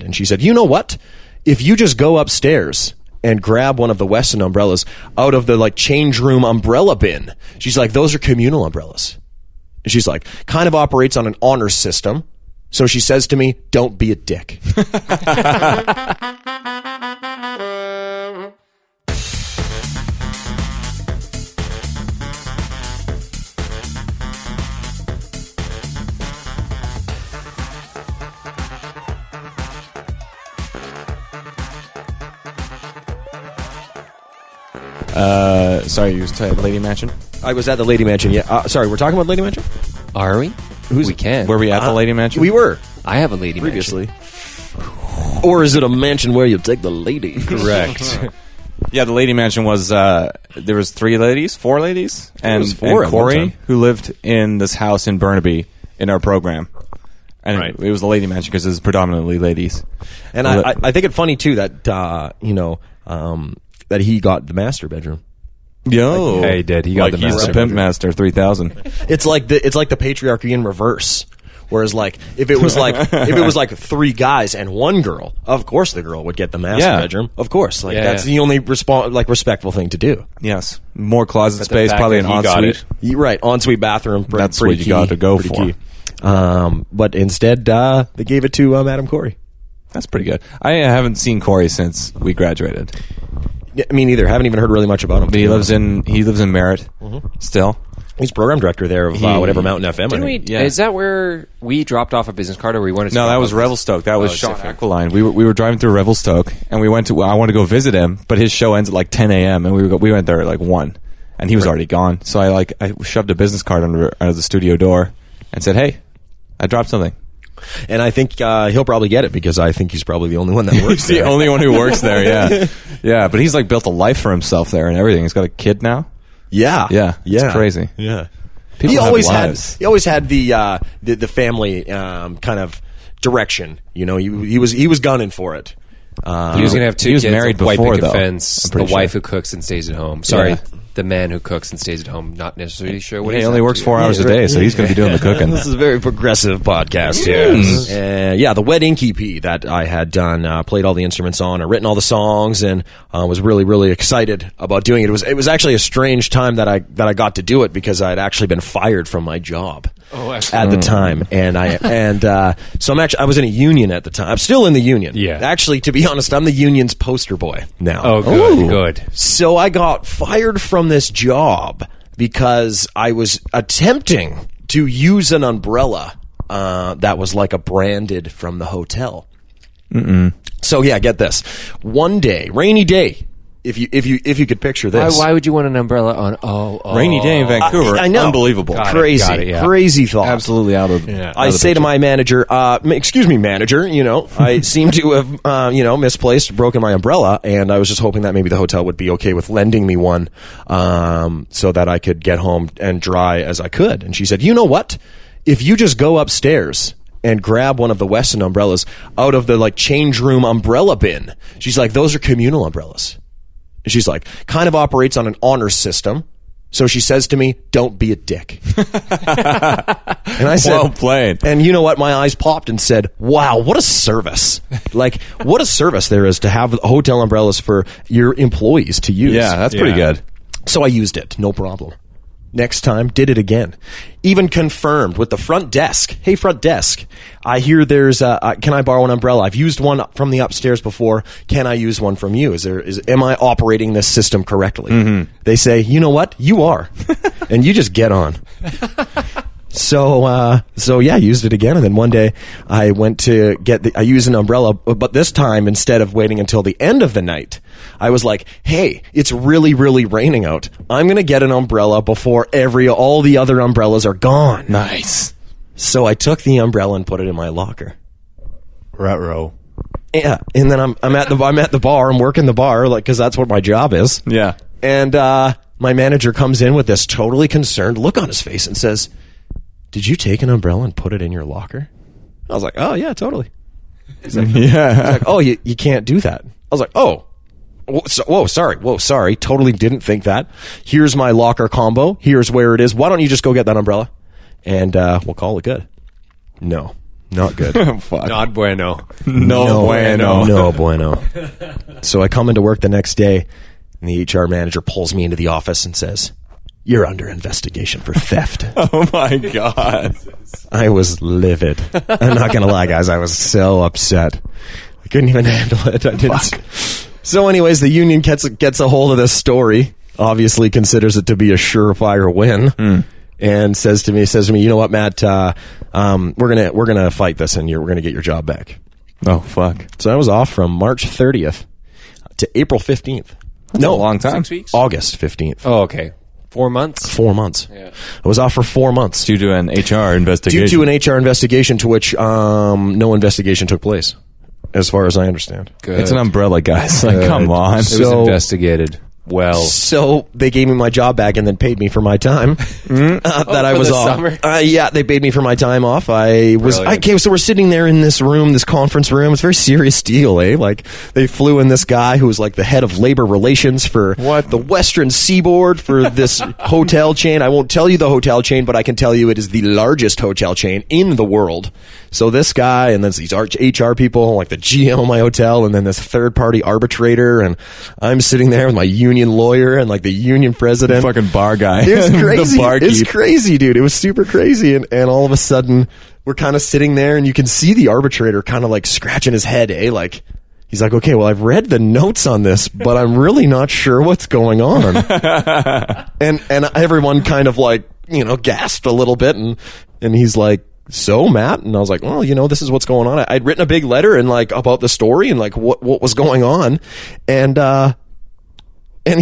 And she said, you know what? If you just go upstairs and grab one of the Weston umbrellas out of the like change room umbrella bin, she's like, those are communal umbrellas. And she's like, kind of operates on an honor system. So she says to me, don't be a dick. Sorry, you was at Lady Mansion? I was at the Lady Mansion. Yeah. Sorry, we're talking about Lady Mansion? Are we? We can. Were we at the Lady Mansion? We were. I have a Lady previously. Or is it a mansion where you take the lady? Correct. Yeah, the Lady Mansion was, there was 4 ladies, and Corey, who lived in this house in Burnaby in our program. And right. It was the Lady Mansion because it was predominantly ladies. And I think it's funny, too, that, that he got the master bedroom. Yo. Yeah, he did. He got like the he's master the Pimp Master 3000. It's like the patriarchy in reverse. Whereas, like, if it was like 3 guys and 1 girl, of course the girl would get the master bedroom. Of course, like that's the only respectful thing to do. Yes, more closet space, probably an ensuite. Right, ensuite bathroom. That's what you got to go for. But instead, they gave it to Madam Corey. That's pretty good. I haven't seen Corey since we graduated. Yeah, me neither. Haven't even heard really much about him. But he lives in Merritt still. He's program director there of whatever Mountain FM. Didn't we? Yeah. Is that where we dropped off a business card, or we wanted to? No, that was Revelstoke. That was Sean Aqualine. We were driving through Revelstoke, and we went to. I wanted to go visit him, but his show ends at like 10 a.m. and we went there at like 1, and he was already gone. So I shoved a business card under the studio door and said, "Hey, I dropped something." And I think he'll probably get it because I think he's probably the only one that works there. The only one who works there, yeah. Yeah, but he's like built a life for himself there and everything. He's got a kid now. Yeah. It's crazy. Yeah. People he always had the family kind of direction. You know, he was gunning for it. He was going to have 2 kids, married a wife before, who though. fence, a wife who cooks and stays at home. Sorry, the man who cooks and stays at home, not necessarily sure what he only works 4 hours a day, so he's going to be doing the cooking. This is a very progressive podcast here. The Wet Inky EP that I had done, played all the instruments on, I'd written all the songs, and was really, really excited about doing it. It was actually a strange time that I got to do it because I had actually been fired from my job. At the time, so I was in a union at the time. I'm still in the union. Yeah. Actually, to be honest, I'm the union's poster boy now. Oh, good. So I got fired from this job because I was attempting to use an umbrella that was like a branded from the hotel. So yeah, get this. One day, rainy day. If you could picture this, why would you want an umbrella on? Rainy day in Vancouver. I know, unbelievable, crazy thought. Absolutely out of. I say to my manager, "Excuse me, manager. You know, I seem to have misplaced, broken my umbrella, and I was just hoping that maybe the hotel would be okay with lending me one, so that I could get home and dry as I could." And she said, "You know what? If you just go upstairs and grab one of the Weston umbrellas out of the like change room umbrella bin," she's like, "those are communal umbrellas." She's like, kind of operates on an honor system. So she says to me, don't be a dick. And I said, well played. And you know what? My eyes popped and said, wow, what a service. Like, what a service there is to have hotel umbrellas for your employees to use. Yeah, that's pretty good. So I used it. No problem. Next time, did it again. Even confirmed with the front desk. Hey, front desk, I hear there's can I borrow an umbrella? I've used one from the upstairs before. Can I use one from you? Am I operating this system correctly? They say, you know what? You are. And you just get on. So yeah, I used it again. And then one day I went to I used an umbrella, but this time, instead of waiting until the end of the night, I was like, hey, it's really, really raining out. I'm going to get an umbrella before all the other umbrellas are gone. Nice. So I took the umbrella and put it in my locker. Ruh-roh. Yeah. And then I'm at the bar. I'm working the bar, like, cause that's what my job is. Yeah. And, my manager comes in with this totally concerned look on his face and says, did you take an umbrella and put it in your locker? I was like, oh, yeah, totally. He's like, oh, you can't do that. I was like, oh, whoa, sorry. Totally didn't think that. Here's my locker combo. Here's where it is. Why don't you just go get that umbrella? And we'll call it good. No. Not good. Fuck. Not bueno. No bueno. No bueno. So I come into work the next day, and the HR manager pulls me into the office and says, "You're under investigation for theft." Oh my God. I was livid. I'm not going to lie, guys. I was so upset. I couldn't even handle it. I didn't. So anyways, the union gets a hold of this story, obviously considers it to be a surefire win, and says to me, "You know what, Matt, we're gonna fight this, and we're gonna get your job back." Oh, fuck. So I was off from March 30th to April 15th. That's a long time. 6 weeks? August 15th. Oh, okay. 4 months? 4 months. Yeah. I was off for 4 months. Due to an HR investigation. Due to an HR investigation to which no investigation took place, as far as I understand. Good. It's an umbrella, guys. Like, come on. It was So- investigated. Well, So they gave me my job back and then paid me for my time that I for was the off. summer? Yeah, they paid me for my time off. Brilliant. So we're sitting there in this room, this conference room. It's a very serious deal, eh? Like they flew in this guy who was like the head of labor relations for the Western Seaboard for this hotel chain. I won't tell you the hotel chain, but I can tell you it is the largest hotel chain in the world. So this guy and then these HR people, like the GM of my hotel, and then this third party arbitrator, and I'm sitting there with my union lawyer and like the union president. Fucking bar guy. It was crazy. The barkeep. It's crazy, dude. It was super crazy. And all of a sudden, we're kind of sitting there, and you can see the arbitrator kind of like scratching his head, eh? Like, he's like, "Okay, well, I've read the notes on this, but I'm really not sure what's going on." and everyone kind of like, gasped a little bit, and he's like, "So, Matt?" And I was like, "Well, this is what's going on." I'd written a big letter and like about the story and like what was going on, and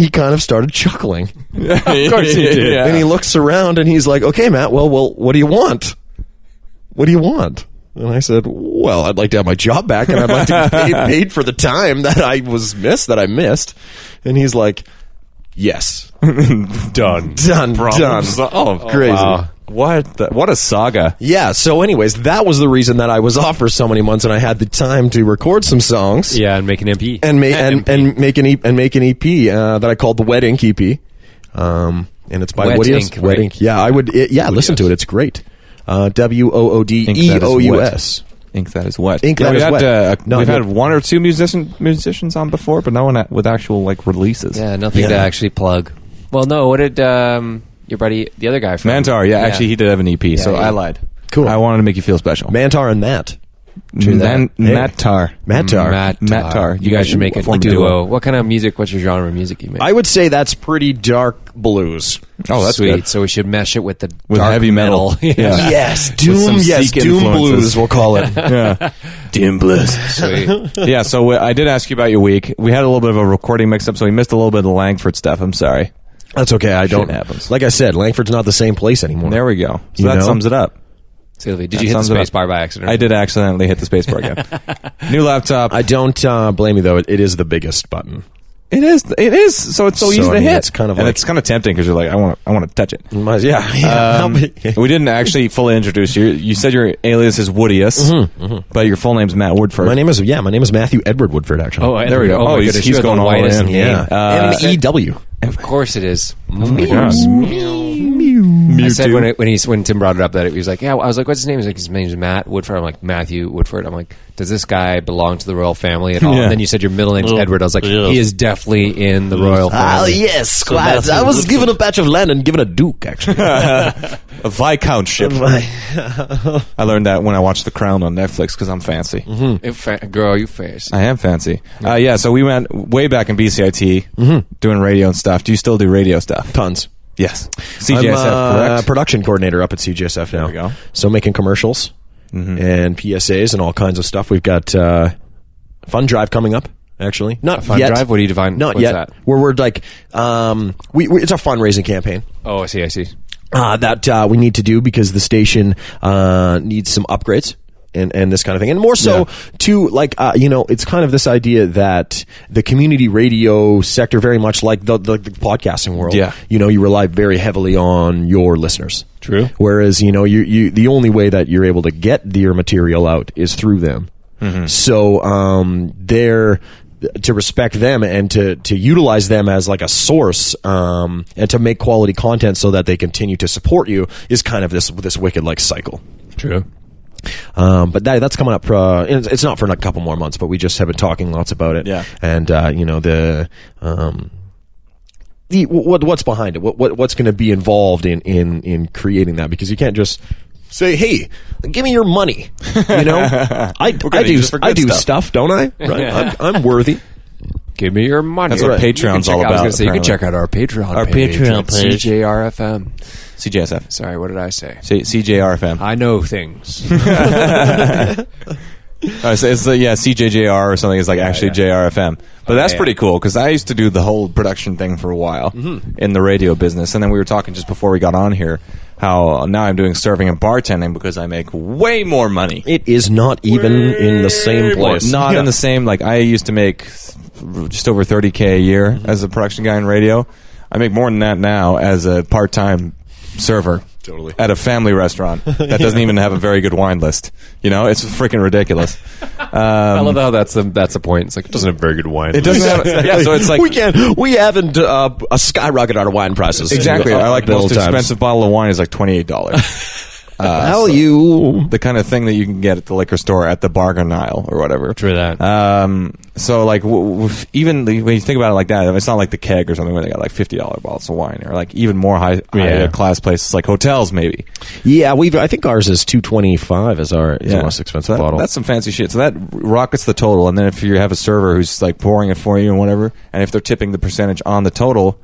he kind of started chuckling. Of course he did. Yeah. And he looks around and he's like, "Okay, Matt, well, what do you want? What do you want?" And I said, "Well, I'd like to have my job back, and I'd like to get paid for the time that I missed. And he's like, "Yes." Done. Done. Oh, crazy. Wow. What a saga. Yeah, so anyways, that was the reason that I was off for so many months, and I had the time to record some songs. yeah, and make an MP. And make an EP that I called the Wet Ink EP. And it's by Wet Woodeous. Ink, Wet right? Ink. Yeah, listen to it. It's great. WOODEOUS. Ink that is wet. Ink that is wet. We've had one or two musicians on before, but no one with actual like releases. Yeah, nothing to actually plug. Well, no, what did your buddy, the other guy from... Mantar, actually he did have an EP, so I lied. Cool. I wanted to make you feel special. Mantar and Matt. Mattar. You guys should make a duo. What kind of music, what's your genre of music you make? I would say that's pretty dark blues. Oh, that's sweet. good. So we should mesh it with the With dark heavy metal. Yeah. Yes, some doom Sikh Doom influences. blues, we'll call it. Yeah. Doom blues. Sweet. Yeah, so I did ask you about your week. We had a little bit of a recording mix-up, so we missed a little bit of the Langford stuff. I'm sorry. That's okay. I don't. happens. Like I said, Langford's not the same place anymore. There we go. So You that know? sums it up. Sylvie, did That you hit the sums it up. space bar by accident? I did accidentally hit the space bar again. New laptop. I don't blame you, though. It is the biggest button. It is. So it's so easy So, to I mean, hit. it's kind of and like- it's kind of tempting because you're like, I want to touch it. Yeah. How big- We didn't actually fully introduce you. You said your alias is Woodeous, but your full name's Matt Woodford. My name is Matthew Edward Woodford, actually. Oh, There we go. Oh, my he's goodness, you are going the all whitest in. name. Yeah. M-E-W. Of course it is. Oh my gosh. I said when Tim brought it up that he was like, I was like, what's his name? He's like, his name's Matt Woodford. I'm like, Matthew Woodford. I'm like, does this guy belong to the royal family at all? Yeah. And then you said your middle name's Edward. I was like, he is definitely in the royal family. Yes, squad. I was given a patch of land and given a duke, actually. A viscountship. I learned that when I watched The Crown on Netflix because I'm fancy. Girl, you fancy. I am fancy. So we went way back in BCIT doing radio and stuff. Do you still do radio stuff? Tons. Yes. CJSF, I'm correct? production coordinator up at CJSF now. There we go. So making commercials and PSAs and all kinds of stuff. We've got Fun Drive coming up, actually. Not Fun yet. Drive? What do you define? Not What's yet. that? Where we're like, it's a fundraising campaign. Oh, I see. That we need to do because the station needs some upgrades and this kind of thing. And more so, too, like, it's kind of this idea that the community radio sector, very much like the podcasting world, you rely very heavily on your listeners. True. Whereas, you the only way that you're able to get your material out is through them. So, they're... to respect them and to utilize them as like a source and to make quality content so that they continue to support you is kind of this wicked like cycle. True. But that's coming up. It's not for a couple more months, but we just have been talking lots about it. Yeah. And what's behind it? What's going to be involved in creating that? Because you can't just say, "Hey, give me your money." You know, I do stuff, don't I? Right? I'm worthy. Give me your money. That's what Patreon's all about. I was going to say, you can check out our Patreon page. CJRFM. CJSF. Sorry, what did I say? CJRFM. I know things. So it's CJJR or something is like actually JRFM. But that's pretty cool because I used to do the whole production thing for a while in the radio business. And then we were talking just before we got on here how now I'm doing serving and bartending because I make way more money. It is not even in the same place. Not in the same, like I used to make just over $30K a year as a production guy in radio. I make more than that now as a part-time server. Totally. At a family restaurant that doesn't even have a very good wine list. You know, it's freaking ridiculous. I love how that's the point. It's like it doesn't have very good wine. It doesn't have. Yeah, so it's like we haven't skyrocketed our wine prices. Exactly. I like the most expensive bottle of wine is like $28. The kind of thing that you can get at the liquor store at the bargain aisle or whatever. True that. So like even when you think about it like that, it's not like the Keg or something where they got like $50 bottles of wine or like even more high class places like hotels maybe. Yeah, I think ours is $225 is our most expensive bottle. That's some fancy shit. So that rockets the total, and then if you have a server who's like pouring it for you and whatever, and if they're tipping the percentage on the total,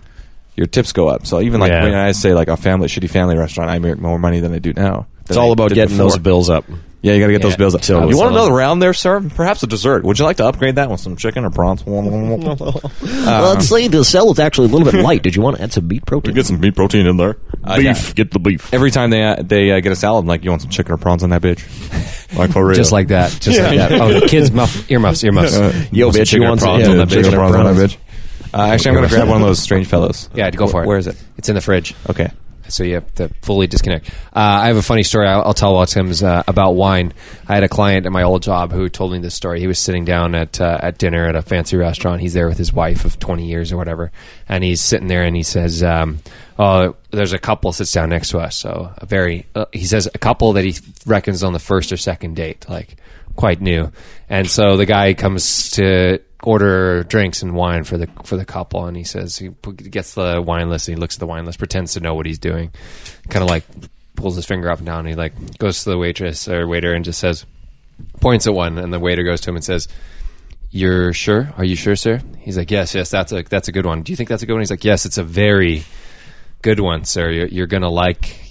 your tips go up. So even like when I say like a shitty family restaurant, I make more money than I do now. It's all about getting those bills up. Yeah, you got to get those bills up. Totally. You want another round there, sir? Perhaps a dessert. Would you like to upgrade that with some chicken or prawns? Let's say the cell is actually a little bit light. Did you want to add some meat protein? Get some meat protein in there. Beef. Get the beef. Every time they get a salad, I'm like, you want some chicken or prawns on that bitch? Like for real. Just like that. Just like that. Oh, the kids' earmuffs. Yo, bitch, you want some prawns on that bitch? Actually, I'm going to grab one of those strange fellows. Yeah, go for it. Where is it? It's in the fridge. Okay. So you have to fully disconnect. I have a funny story I'll tell while Tim's about wine. I had a client at my old job who told me this story. He was sitting down at dinner at a fancy restaurant. He's there with his wife of 20 years or whatever. And he's sitting there and he says, there's a couple sits down next to us. So he says a couple that he reckons on the first or second date, like quite new. And so the guy comes to order drinks and wine for the couple, and he says he gets the wine list and he looks at the wine list, pretends to know what he's doing, kind of like pulls his finger up and down, and he like goes to the waitress or waiter and just says, points at one, and the waiter goes to him and says, "You're sure? Are you sure, sir?" He's like, yes, that's a good one. Do you think that's a good one? He's like, yes, it's a very good one, sir. You're gonna like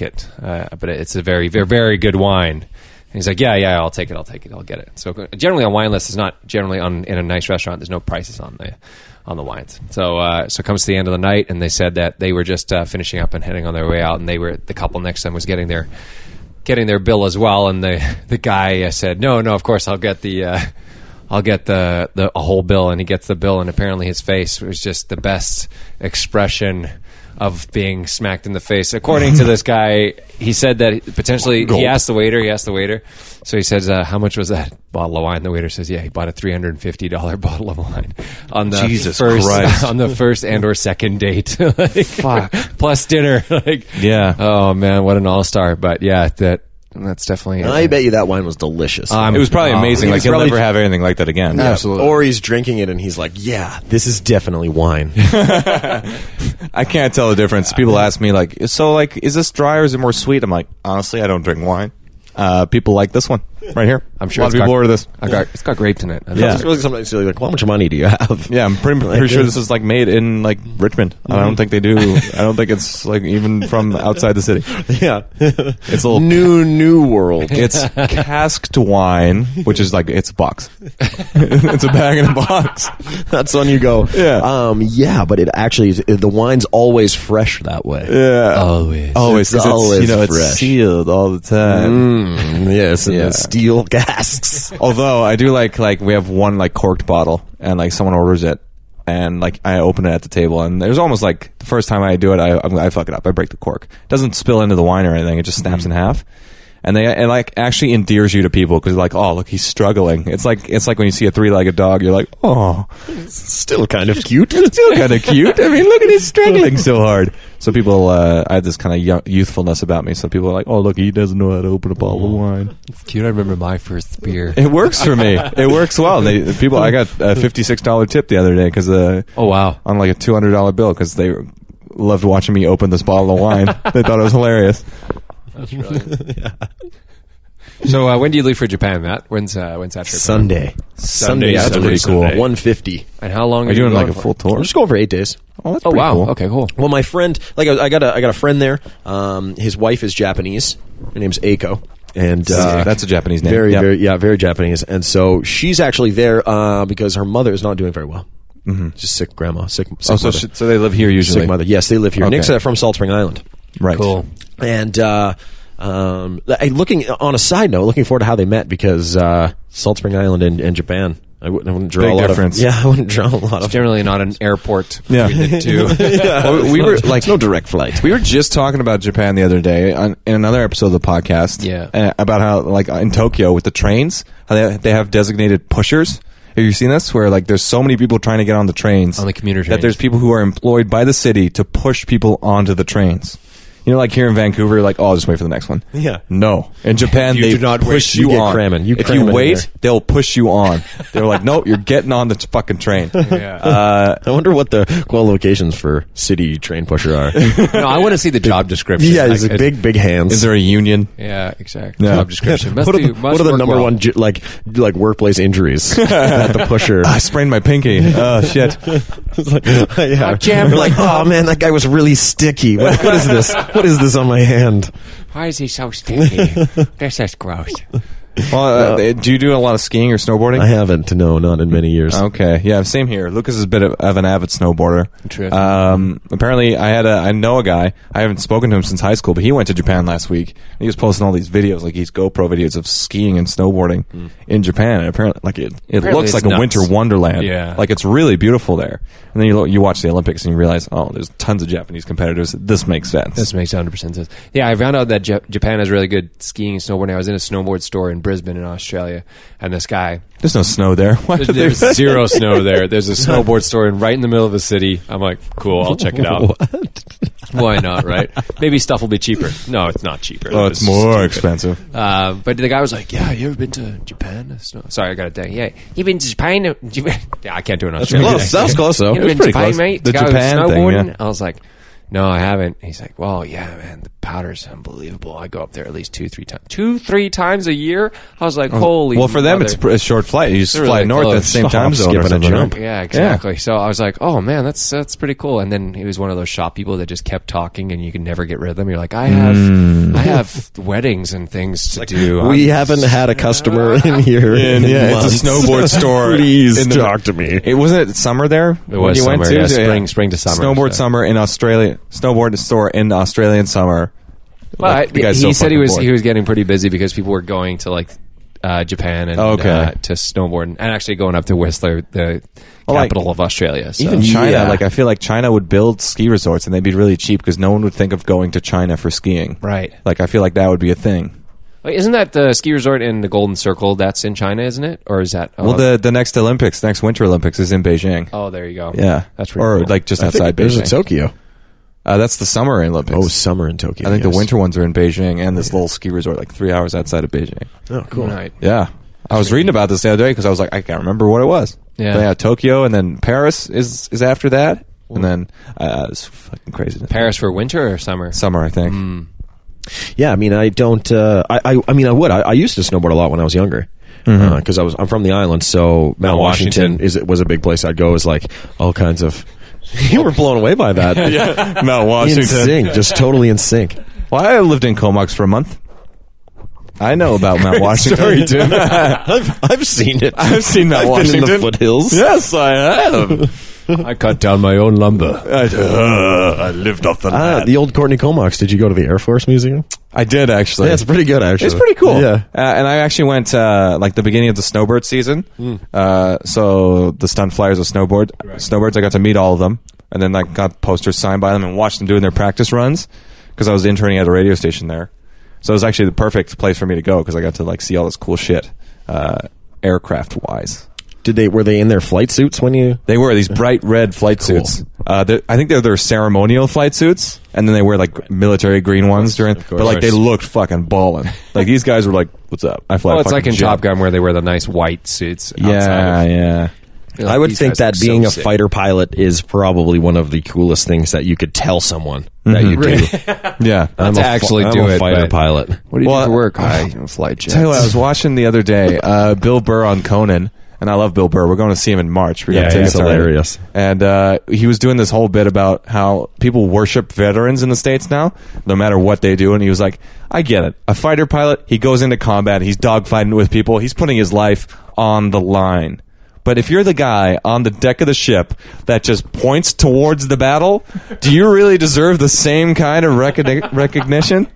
it, but it's a very, very, very good wine. And he's like, yeah, I'll take it, I'll get it. So generally on wine lists, it's not generally in a nice restaurant. There's no prices on the wines. So it comes to the end of the night, and they said that they were just finishing up and heading on their way out, and the couple next to them was getting their bill as well. And the guy said, no, of course I'll get the whole bill, and he gets the bill, and apparently his face was just the best expression of being smacked in the face. According to this guy, he said that potentially he asked the waiter. So he says, how much was that bottle of wine? The waiter says, he bought a $350 bottle of wine on the on the first and or second date. Fuck. Plus dinner. Oh man, what an all-star. But yeah, that's definitely. I bet you that wine was delicious. It was probably amazing. Like he'll never have anything like that again. Yeah, absolutely. Or he's drinking it and he's like, "Yeah, this is definitely wine." I can't tell the difference. People ask me like, "So like, is this dry or is it more sweet?" I'm like, honestly, I don't drink wine. People like this one right here. I'm sure a lot of people order this. It's got grapes in it. It's really sometimes you're like, well, how much money do you have? Yeah, I'm pretty sure this is like made in like Richmond. I don't think they do. I don't think it's like even from outside the city. Yeah, it's a little new world. It's casked wine, which is like it's a box. It's a bag in a box. That's when you go. Yeah, but it actually is, the wine's always fresh that way. Yeah, always. It's always fresh. It's sealed all the time. Yes, in the steel casks. Although I do like we have one like corked bottle, and like someone orders it, and like I open it at the table, and there's almost like the first time I do it, I fuck it up. I break the cork. It doesn't spill into the wine or anything. It just snaps in half. And like actually endears you to people because like, oh, look, he's struggling. It's like when you see a 3-legged dog, you're like, oh, Still kind of cute. it's still kind of cute. I mean, look at him struggling so hard. So people, I have this kind of youthfulness about me. So people are like, oh, look, he doesn't know how to open a bottle of wine. It's cute. I remember my first beer. It works for me. It works well. I got a $56 tip the other day because oh wow, on like a $200 bill because they loved watching me open this bottle of wine. They thought it was hilarious. That's right. Yeah. So when do you leave for Japan, Matt? When's that trip? Sunday. Yeah, that's pretty cool. 150. And how long Are you doing like a for? full tour? I'm just going for 8 days. Oh, that's Oh pretty wow. cool. Okay, cool. Well, my friend, like I got a friend there. His wife is Japanese. Her name's Eiko, and That's a Japanese name. very Japanese. And so she's actually there because her mother is not doing very well. Mm-hmm. Just sick grandma, sick Oh, so mother. so they live here usually. Sick mother. Yes, they live here. Okay. Nick's from Salt Spring Island. Right. Cool. And looking on a side note, looking forward to how they met because Salt Spring Island and Japan. I wouldn't draw Big a lot difference. of. Yeah, I wouldn't draw a lot of. Generally not an airport. Yeah. between the two. Well, we were like no direct flight. We were just talking about Japan the other day in another episode of the podcast. Yeah. About how like in Tokyo with the trains, how they have designated pushers. Have you seen this? Where like there's so many people trying to get on the trains, On the commuter that trains. there's people who are employed by the city to push people onto the trains. You know, like here in Vancouver, like, oh, I'll just wait for the next one. Yeah. No. In Japan, You they do not push wait. you You get on. cramming. You if cram you it in wait, there. they'll push you on. They're like, no, you're getting on the fucking train. Yeah. I wonder what the qualifications for city train pusher are. No, I want to see the job description. Yeah, it's Like, big hands. Is there a union? Yeah, exactly. Yeah. Job description. what are the number one like workplace injuries at the pusher? I sprained my pinky. Oh, shit. It's like, yeah. Jam. You're like, oh man, that guy was really sticky. What is this? What is this on my hand? Why is he so sticky? This is gross. Well, do you do a lot of skiing or snowboarding? I haven't. No, not in many years. Okay, yeah, same here. Lucas is a bit of an avid snowboarder. Interesting. Apparently, I know a guy. I haven't spoken to him since high school, but he went to Japan last week. He was posting all these videos, like these GoPro videos of skiing and snowboarding in Japan. And apparently, like it Apparently looks it's like a nuts. winter wonderland. Yeah. like it's really beautiful there. And then you watch the Olympics and you realize, oh, there's tons of Japanese competitors. This makes sense. This makes 100% sense. Yeah, I found out that Japan has really good skiing and snowboarding. I was in a snowboard store in Brisbane in Australia, and this guy... There's no snow there. Why would There's there- zero snow there. There's a snowboard store right in the middle of the city. I'm like, cool, I'll check it out. Why not, right? Maybe stuff will be cheaper. No, it's not cheaper. Oh, That it's was more stupid. expensive. But the guy was like, yeah, you ever been to Japan? Sorry, I got it down. Yeah, you been to Japan? Yeah, I can't do an Australian Close. accent. That was close though. You It was been to pretty Japan, close. mate? The guy was Japan thing, snowboarding? yeah. I was like, no, I haven't. He's like, well, yeah, man, the powder's unbelievable. I go up there at least 2-3 times a year. I was like, holy. Well, for them, mother. it's a short flight. You just They're fly really north at the close. same Hop, time zone. skip, or and a something, jump. right? Yeah, exactly. So I was like, oh man, that's pretty cool. And then he was one of those shop people that just kept talking, and you could never get rid of them. You're like, I have weddings and things to do. We haven't had a customer in here. in Yeah, months. it's a snowboard store. Please in the- talk to me. It wasn't summer there. It was you went summer, to? yeah, spring to summer. Snowboard so. summer in Australia. Snowboard store in the Australian summer. Well, The guy's he so said he fucking was bored. he was getting pretty busy because people were going to like Japan and Okay. to snowboard and actually going up to Whistler, the Well, like, capital of Australia. So. Even China, Yeah. like I feel like China would build ski resorts and they'd be really cheap because no one would think of going to China for skiing. Right. Like I feel like that would be a thing. Wait, isn't that the ski resort in the Golden Circle? That's in China, isn't it? Or is that? Well, the next Olympics, next Winter Olympics is in Beijing. Oh, there you go. Yeah, that's pretty or cool. like just I think outside there's Beijing. in Tokyo. That's the Summer Olympics. Oh, summer in Tokyo. I think yes. the winter ones are in Beijing and this little ski resort like 3 hours outside of Beijing. Oh, cool. Right. Yeah. I was reading about this the other day because I was like, I can't remember what it was. Yeah. But yeah, Tokyo and then Paris is after that. And then it's fucking crazy. Paris for winter or summer? Summer, I think. Yeah, I mean, I don't. I mean, I would. I used to snowboard a lot when I was younger because I'm from the island. So Mount Washington was a big place I'd go. Is like all kinds of. You were blown away by that. Yeah, Mount In Washington. sync, just totally in sync. Well, I lived in Comox for a month. I know about Mount Washington. Sorry, Tim. I've seen it. I've seen Mount I've Washington. been in the foothills. Yes, I have. I cut down my own lumber. I lived off the The old Courtney Comox. Did you go to the Air Force Museum? I did, actually. Yeah, it's pretty good, actually. It's pretty cool. Yeah. And I actually went like the beginning of the snowbird season. So the stunt flyers of snowbirds, I got to meet all of them. And then I got posters signed by them and watched them doing their practice runs because I was interning at a radio station there. So it was actually the perfect place for me to go because I got to like see all this cool shit, aircraft wise. Were they in their flight suits when you? They were these bright red flight suits. I think they're their ceremonial flight suits, and then they wear like military green ones during. But like they looked fucking ballin'. Like these guys were like, "What's up?" I fly. Well, it's like in Top Gun where they wear the nice white suits. Yeah. Like, I would think that being a fighter pilot is probably one of the coolest things that you could tell someone that you do. Yeah, I'm to actually do a it, fighter but- pilot. What do you do for work? I fly jets. Tell you what, I was watching the other day, Bill Burr on Conan, and I love Bill Burr. We're going to see him in March. We got tickets he's already. hilarious. And he was doing this whole bit about how people worship veterans in the States now, no matter what they do. And he was like, I get it. A fighter pilot, he goes into combat, he's dogfighting with people, he's putting his life on the line. But if you're the guy on the deck of the ship that just points towards the battle, do you really deserve the same kind of recognition?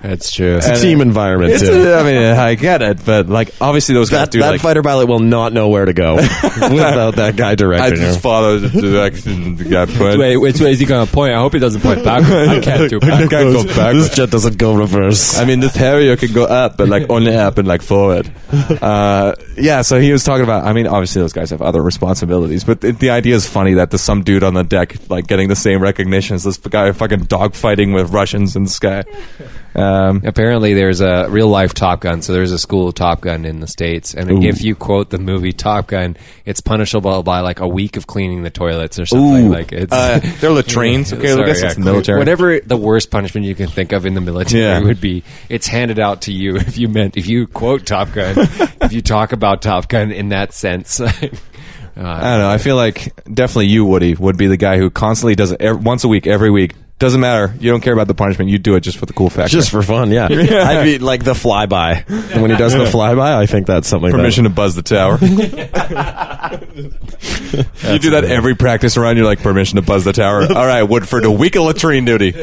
That's true. It's a team environment too. I mean, I get it, but like obviously those guys do. That like, fighter pilot will not know where to go without that guy I directing just him. follow the direction the guy put. Wait, which way is he going to point? I hope he doesn't point backwards. I can't do I can't backwards. go backwards. This jet doesn't go reverse. I mean, this Harrier can go up, but like only up and like forward. Yeah, so he was talking about. I mean, obviously those guys have other responsibilities, but the idea is funny that there's some dude on the deck like getting the same recognition as this guy fucking dogfighting with Russians in the sky. Apparently, there's a real life Top Gun. So there's a school of Top Gun in the States, and if you quote the movie Top Gun, it's punishable by like a week of cleaning the toilets or something. Like it's They're latrines. Okay, I guess it's military. Whatever the worst punishment you can think of in the military would be, it's handed out to you if you quote Top Gun, if you talk about Top Gun in that sense. I don't know. I feel like definitely you, Woody, would be the guy who constantly does it once a week, every week. Doesn't matter. You don't care about the punishment. You do it just for the cool factor. Just for fun, yeah. I'd be like the flyby. And when he does the flyby, I think that's something. Permission to buzz the tower. You do that every practice round. You're like, permission to buzz the tower. All right, Woodford, a week of latrine duty.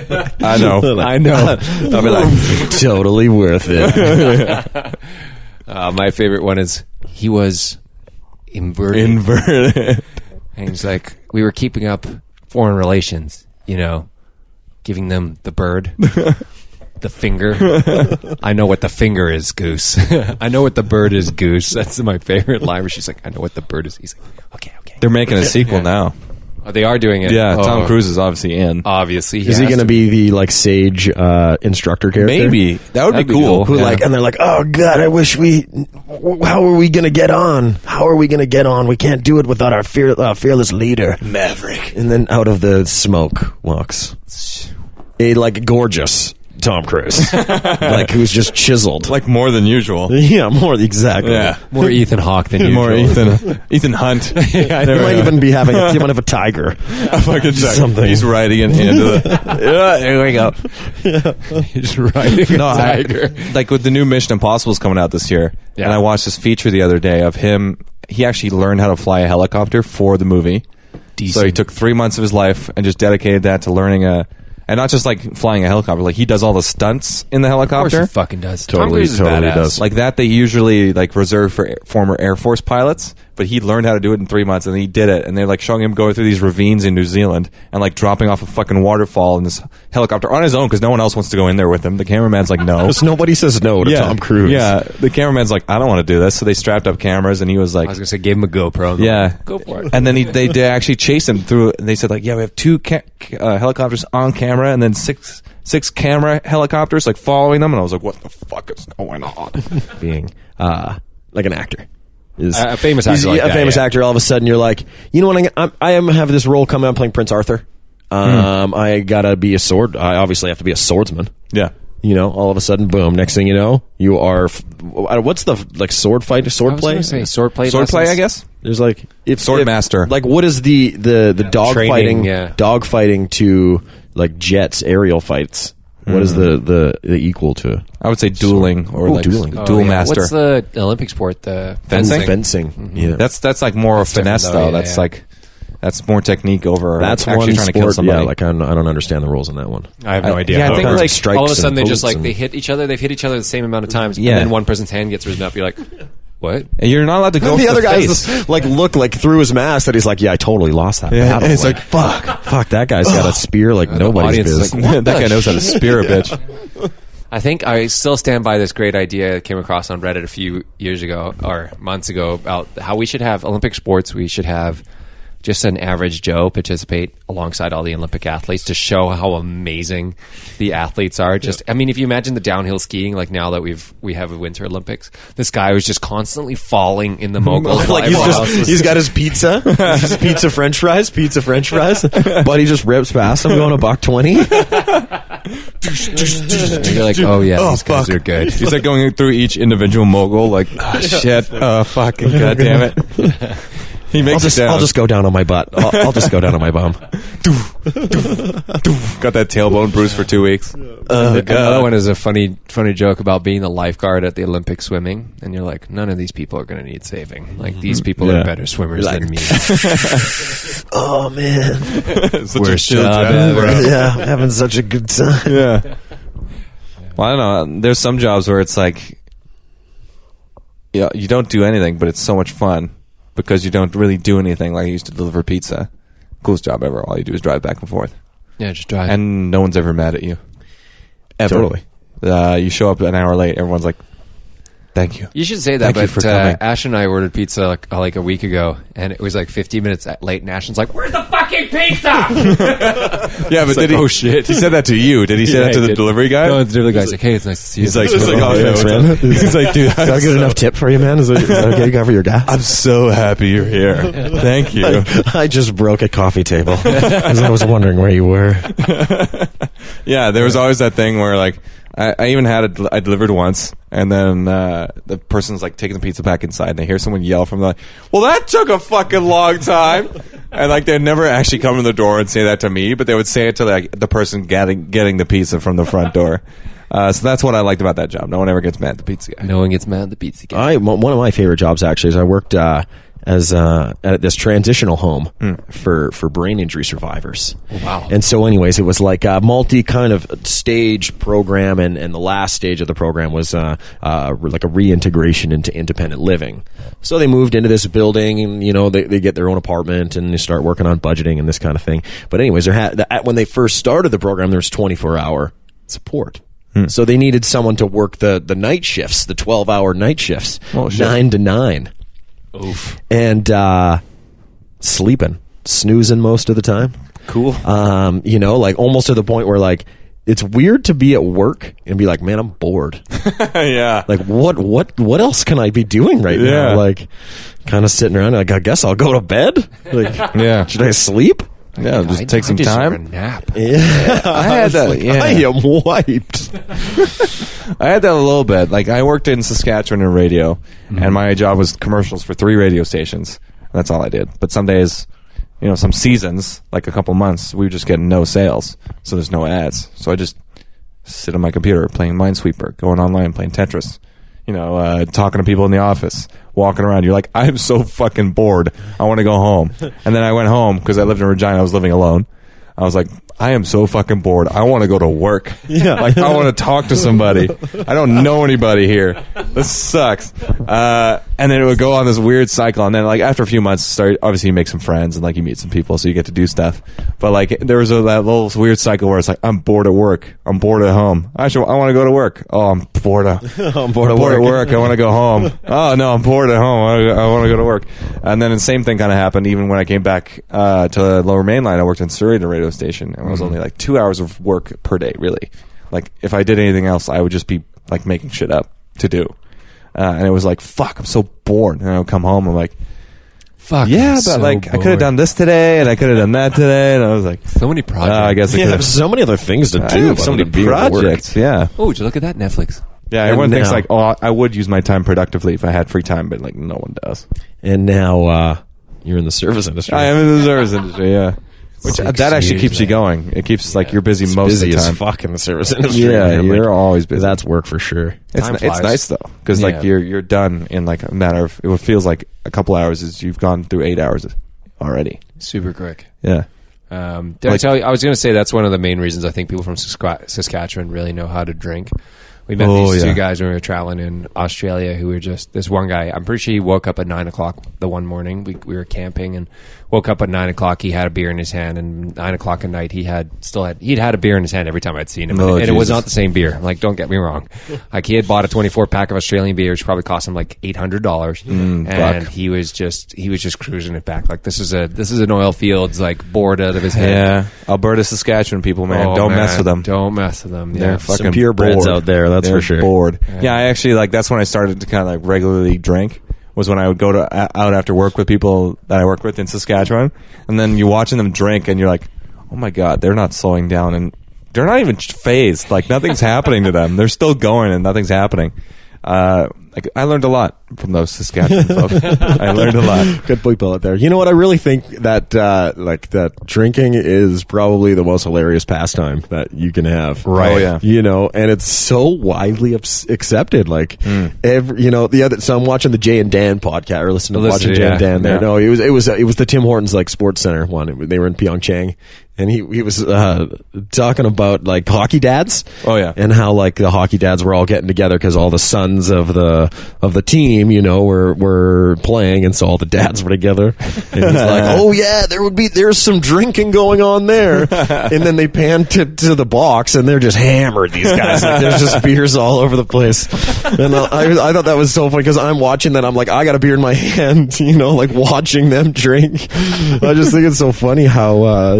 I know. I'll be like, totally worth it. My favorite one is he was inverted. And he's like, we were keeping up foreign relations, giving them the bird, the finger. I know what the finger is, Goose. I know what the bird is, Goose. That's my favorite line where she's like, I know what the bird is. He's like, okay. They're making a sequel now. Oh, they are doing it. Yeah, Tom Cruise is obviously in. Obviously. Is he going to be the like sage instructor character? Maybe. That would be cool. Who and they're like, oh God, I wish how are we going to get on? How are we going to get on? We can't do it without our fearless leader, Maverick. And then out of the smoke walks a like gorgeous Tom Cruise, like who's just chiseled, like more than usual. Yeah, more exactly. Yeah, more Ethan Hawke than usual. More Ethan Hunt. Yeah, he might even be having. He might have a tiger. A fucking something. He's riding it into the. Here we go. Yeah. He's riding a tiger. Like with the new Mission Impossible's coming out this year, and I watched this feature the other day of him. He actually learned how to fly a helicopter for the movie. Decent. So he took 3 months of his life and just dedicated that to learning and not just like flying a helicopter, like he does all the stunts in the helicopter. Of course he fucking does. Totally does. Like that they usually like reserve for former Air Force pilots, but he learned how to do it in 3 months and he did it. And they're like showing him going through these ravines in New Zealand and like dropping off a fucking waterfall in this helicopter on his own because no one else wants to go in there with him. The cameraman's like, no. Because nobody says no to Tom Cruise. Yeah, the cameraman's like, I don't want to do this. So they strapped up cameras and he was like, I was going to say, gave him a GoPro. Yeah. Go for it. And then they actually chased him through. And they said like, yeah, we have 2 helicopters on camera and then six camera helicopters like following them. And I was like, what the fuck is going on? Being like an actor. Is a famous actor. Like a famous actor. All of a sudden, you're like, you know what? I have this role coming. I'm playing Prince Arthur. I gotta be a sword. I obviously have to be a swordsman. Yeah. All of a sudden, boom. Next thing you know, you are. What's the like sword fight? Sword play? Sword play. Sword play. I guess. There's like sword master. Like what is the dog training, fighting? Dog fighting to like jets, aerial fights. What is the equal to? I would say dueling or like dueling. Duel master. What's the Olympic sport? The Fencing? Fencing. Mm-hmm. Yeah. That's like more of finesse though. That's like that's more technique over. That's actually one trying sport. to kill somebody. Yeah, like I don't understand the rules in that one. I have no idea. Yeah, I think like strikes all of a sudden they and just pokes like they hit each other. They've hit each other the same amount of times. Yeah. And then one person's hand gets risen up. You're like, what? And you're not allowed to go. The for other the guy face. just like look like through his mask that he's like, yeah, I totally lost that battle. And it's like, fuck, that guy's got a spear like nobody's audience is business. like, what that the guy knows how to spear a bitch. I think I still stand by this great idea I came across on Reddit a few years ago or months ago about how we should have Olympic sports. We should have just an average Joe participate alongside all the Olympic athletes to show how amazing the athletes are. Just, I mean, if you imagine the downhill skiing, like now that we have a Winter Olympics, this guy was just constantly falling in the moguls. Like he's got his pizza, pizza French fries, but he just rips past him going $1.20. You're like, oh yeah, these guys are good. He's like going through each individual mogul, like, oh, shit, fucking goddamn it. He makes I'll just go down on my butt. I'll just go down on my bum. Got that tailbone bruise for 2 weeks. Another one is a funny joke about being the lifeguard at the Olympic swimming, and you're like, none of these people are going to need saving. Like, these people are better swimmers than me. Oh man, worst job ever. Yeah, I'm having such a good time. Yeah. Well, I don't know. There's some jobs where it's like, yeah, you don't do anything, but it's so much fun. Because you don't really do anything. Like I used to deliver pizza. Coolest job ever. All you do is drive back and forth. Yeah, just drive. And no one's ever mad at you. Ever. Totally. You show up an hour late, everyone's like, thank you. You should say that, Thank you but for coming. Ash and I ordered pizza like a week ago, and it was like 15 minutes late, and Ashton's like, where's the fucking pizza? Yeah, but did he? Oh, shit. He said that to you. Did he say that to the delivery guy? No, the delivery guy's like, hey, it's nice to see you. He's like, oh, yeah, thanks, man. man. He's like, dude, Is that a good enough tip for you, man? Is that okay to cover your gas? I'm so happy you're here. Thank you. I just broke a coffee table because I was wondering where you were. Yeah, there was always that thing where like I even had I delivered once, and then the person's like taking the pizza back inside, and I hear someone yell from the, well, that took a fucking long time, and like they'd never actually come to the door and say that to me, but they would say it to like the person getting the pizza from the front door. So that's what I liked about that job. No one ever gets mad at the pizza guy. No one gets mad at the pizza guy. One of my favorite jobs actually is I worked as at this transitional home for brain injury survivors. Oh, wow. And so anyways, it was like a multi kind of stage program, and the last stage of the program was like a reintegration into independent living. So they moved into this building, and you know they get their own apartment, and they start working on budgeting and this kind of thing. But anyways, when they first started the program, there was 24-hour support. So they needed someone to work the night shifts, the 12-hour night shifts, 9 to 9. Oof. And sleeping, snoozing most of the time. Cool. You know, like almost to the point where like it's weird to be at work and be like, man, I'm bored. Yeah. Like what else can I be doing right now? Like kind of sitting around like, I guess I'll go to bed. Like, yeah. Should I sleep? Yeah, just take some time. time. A nap. Yeah. I had that. Like, Yeah. I am wiped. I had that a little bit. Like I worked in Saskatchewan in radio, and my job was commercials for 3 radio stations. That's all I did. But some days, you know, some seasons, like a couple months, we were just getting no sales, so there's no ads. So I just sit on my computer playing Minesweeper, going online playing Tetris, you know, talking to people in the office, walking around. You're like, I'm so fucking bored. I want to go home. And then I went home because I lived in Regina. I was living alone. I was like, I am so fucking bored. I want to go to work. Yeah. Like, I want to talk to somebody. I don't know anybody here. This sucks. And then it would go on this weird cycle. And then, like, after a few months, obviously you make some friends and, like, you meet some people, so you get to do stuff. But, like, there was that little weird cycle where it's like, I'm bored at work. I'm bored at home. I want to go to work. Oh, I'm bored I'm bored at work. I want to go home. Oh, no, I'm bored at home. I want to go to work. And then the same thing kind of happened even when I came back to the Lower Mainline. I worked in Surrey at a radio station, and it was only like 2 hours of work per day, really. Like, if I did anything else, I would just be, like, making shit up to do. And it was like, fuck, I'm so bored. And I would come home, I'm like, Fuck. yeah, but, so like, I could have bored. done this today, and I could have done that today. And I was like, So many projects. I guess I Yeah, could there's have. so many other things to I do. have so many other than being at work. projects, yeah. Oh, would you look at that? Netflix. Yeah, And everyone thinks, now- like, oh, I would use my time productively if I had free time, but, like, no one does. And now you're in the service industry. I am in the service industry, yeah. Which 6 that actually years, keeps you man. going. It keeps like you're busy It's most busy of the as time. fuck in the service industry. Yeah, man. you're Like, always busy. That's work for sure. Time It's flies. nice though, because like Yeah. you're done in like a matter of it feels like a couple hours is you've gone through 8 hours already. Super quick. Yeah, Did I Like- tell you? I was going to say that's one of the main reasons I think people from Saskatchewan really know how to drink. We met these two guys when we were traveling in Australia who were just, this one guy, I'm pretty sure he woke up at 9 o'clock the one morning. We were camping and woke up at 9 o'clock. He had a beer in his hand, and 9 o'clock at night he'd had a beer in his hand every time I'd seen him. And it was not the same beer. Like, don't get me wrong. Like, he had bought a 24 pack of Australian beer, which probably cost him like $800. And he was just cruising it back. Like, this is an oil fields, like, bored out of his head. Yeah. Alberta, Saskatchewan people, man. Don't mess with them. Don't mess with them. Yeah. They're fucking some purebreds out there, that's for sure. Bored. Yeah, I actually, like, that's when I started to kind of like regularly drink. Was when I would go out after work with people that I work with in Saskatchewan, and then you're watching them drink, and you're like, oh my god, they're not slowing down, and they're not even phased. Like, nothing's happening to them. They're still going, and nothing's happening. Like, I learned a lot from those Saskatchewan folks. I learned a lot. Good people out there. You know what? I really think that that drinking is probably the most hilarious pastime that you can have. Right. Oh, yeah. You know, and it's so widely accepted. Like so I'm watching the Jay and Dan podcast, or watching Jay and Dan there. Yeah. No, it was the Tim Hortons like Sports Center one. They were in Pyeongchang. And he was talking about like hockey dads. Oh yeah, and how like the hockey dads were all getting together because all the sons of the team, you know, were playing, and so all the dads were together. And he's like, "Oh yeah, there's some drinking going on there." And then they pan to the box, and they're just hammered. These guys, like, there's just beers all over the place. And I thought that was so funny because I'm watching that. I'm like, I got a beer in my hand, you know, like watching them drink. I just think it's so funny how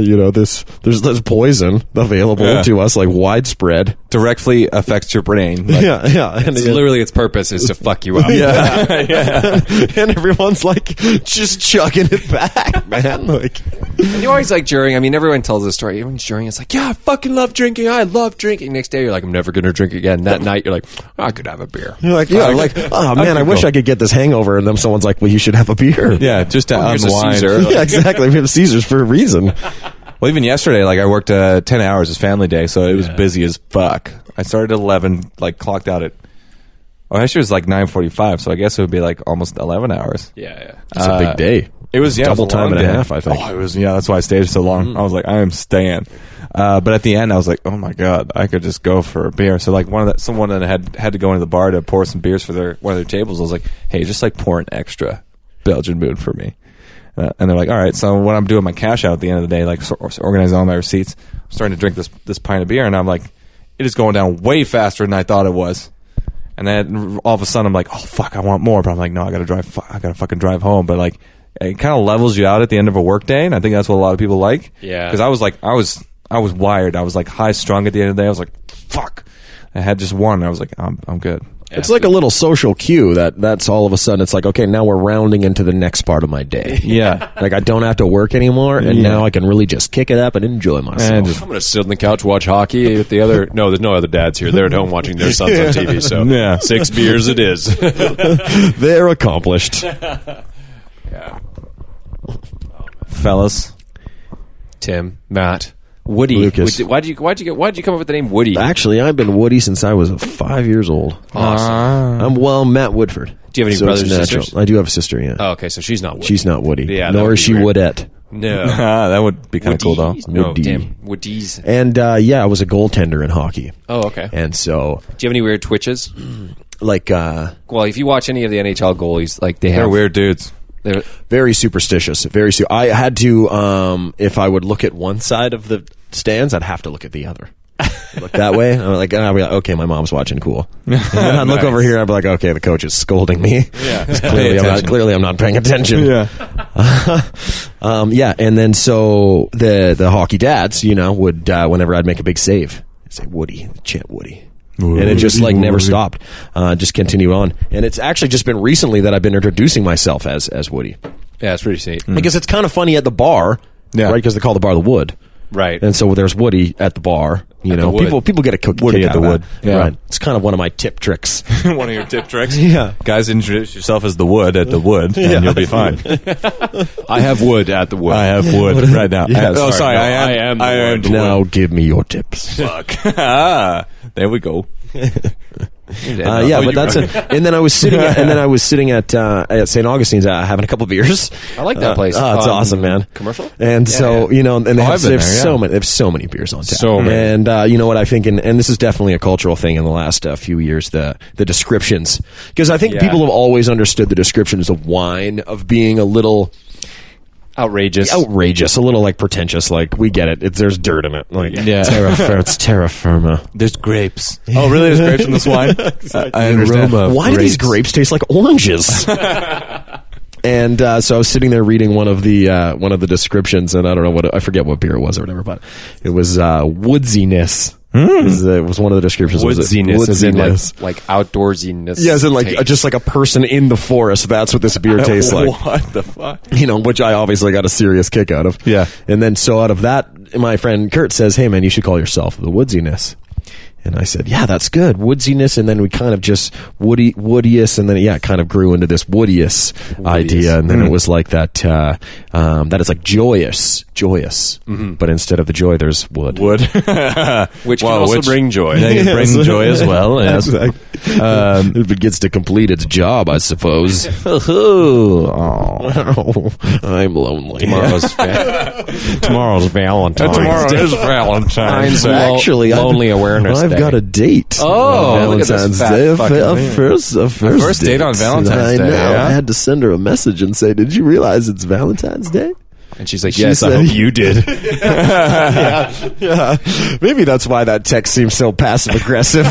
there's poison available to us, like widespread, directly affects your brain. Like, and literally its purpose is to fuck you up. And everyone's like just chugging it back, man. Like, and you always like during. I mean, everyone tells this story. Everyone's during. It's like, yeah, I fucking love drinking. I love drinking. Next day, you're like, I'm never gonna drink again. That night, you're like, I could have a beer. You're like, oh man, I wish I could get this hangover. And then someone's like, well, you should have a beer. Yeah, just to unwind. Yeah, exactly. We have Caesars for a reason. Well, even yesterday, like, I worked 10 hours as family day, so it was busy as fuck. I started at 11, like, clocked out at, actually it was like 9:45, so I guess it would be like almost 11 hours. Yeah. It's a big day. It was, double time and a half, I think. Oh, it was, that's why I stayed so long. I was like, I am staying. But at the end, I was like, oh my god, I could just go for a beer. So, like, someone that had to go into the bar to pour some beers for one of their tables, I was like, hey, just, like, pour an extra Belgian Moon for me. And they're like, all right. So when I'm doing my cash out at the end of the day, like organizing all my receipts, I'm starting to drink this pint of beer, and I'm like, it is going down way faster than I thought it was. And then all of a sudden I'm like, oh fuck, I want more, but I'm like, no, I gotta fucking drive home. But like, it kind of levels you out at the end of a work day, and I think that's what a lot of people like. Yeah. Because I was wired. I was like high strung at the end of the day. I was like, fuck. I had just one. I was like, I'm good. It's like a little social cue that's all of a sudden it's like, okay, now we're rounding into the next part of my day. Yeah. Like, I don't have to work anymore, and now I can really just kick it up and enjoy myself. I'm going to sit on the couch, watch hockey with the other... No, there's no other dads here. They're at home watching their sons on TV, so 6 beers it is. They're accomplished. Yeah. Fellas. Tim, Matt... Woody. Lucas. Why'd you come up with the name Woody? Actually, I've been Woody since I was 5 years old. Awesome. I'm Matt Woodford. Do you have any brothers or sisters? I do have a sister, yeah. Oh, okay, so she's not Woody. She's not Woody. Yeah, nor is she Woodette. No. That would be kind of cool, though. No, Woody. damn. Woodies. And, I was a goaltender in hockey. Oh, okay. And so... Do you have any weird twitches? Like, well, if you watch any of the NHL goalies, like, they're weird dudes. They're very superstitious. I had to, if I would look at one side of the stands, I'd have to look at the other. Look that way. I'd be like, okay, my mom's watching, cool. And then I'd look over here, I'd be like, okay, the coach is scolding me. Yeah. Clearly I'm not paying attention. Yeah. And then so the hockey dads, would, whenever I'd make a big save, I'd say, Woody, chant Woody. And it just like never stopped, just continued on. And it's actually just been recently that I've been introducing myself as Woody. Yeah, it's pretty sweet. Because it's kind of funny at the bar, right? Because they call the bar the Wood. Right. And so there's Woody at the bar. People get a kick Woody out at the of Wood. that. Yeah. Right. It's kind of one of my tip tricks. One of your tip tricks? Yeah. Guys, introduce yourself as the Wood at the Wood, and you'll be fine. I have wood at the Wood. I have wood right now. Yeah, sorry. I am the Wood. Now give me your tips. Fuck. There we go. But that's it. And then I was sitting at St. Augustine's having a couple beers. I like that place. Oh, it's awesome, man. Commercial? And so, and they have so many beers on tap. So many. And you know what I think, and this is definitely a cultural thing in the last few years, the descriptions. Because I think people have always understood the descriptions of wine of being a little outrageous, a little like pretentious. Like, we get it. There's dirt in it. Like, it's terra firma. There's grapes. Oh, really? There's grapes in this wine? I understand. Why do these grapes taste like oranges? And so I was sitting there reading one of the descriptions, and I don't know I forget what beer it was or whatever, but it was woodsiness. It was one of the descriptions. Woodsiness, as in like outdoorsiness. Yeah, as in like just like a person in the forest. That's what this beer tastes like. What the fuck? Which I obviously got a serious kick out of. Yeah. And then so out of that, my friend Kurt says, "Hey man, you should call yourself the Woodsiness." And I said, yeah, that's good. Woodsiness. And then we kind of just Woodeous. And then it kind of grew into this Woodeous idea. And then it was like that, that is like joyous. Mm-hmm. But instead of the joy, there's wood. Which can also bring joy. Yeah, you bring joy as well. Yes. Exactly. If it gets to complete its job, I suppose. I'm lonely. Tomorrow's Valentine's. Tomorrow is Valentine's. Actually, Lonely Awareness I've got a date. Oh, Valentine's Day. A first date on Valentine's Day. I know. Yeah? I had to send her a message and say, "Did you realize it's Valentine's Day?" And she's like, "Yes, said, I hope you did." yeah. Maybe that's why that text seems so passive aggressive.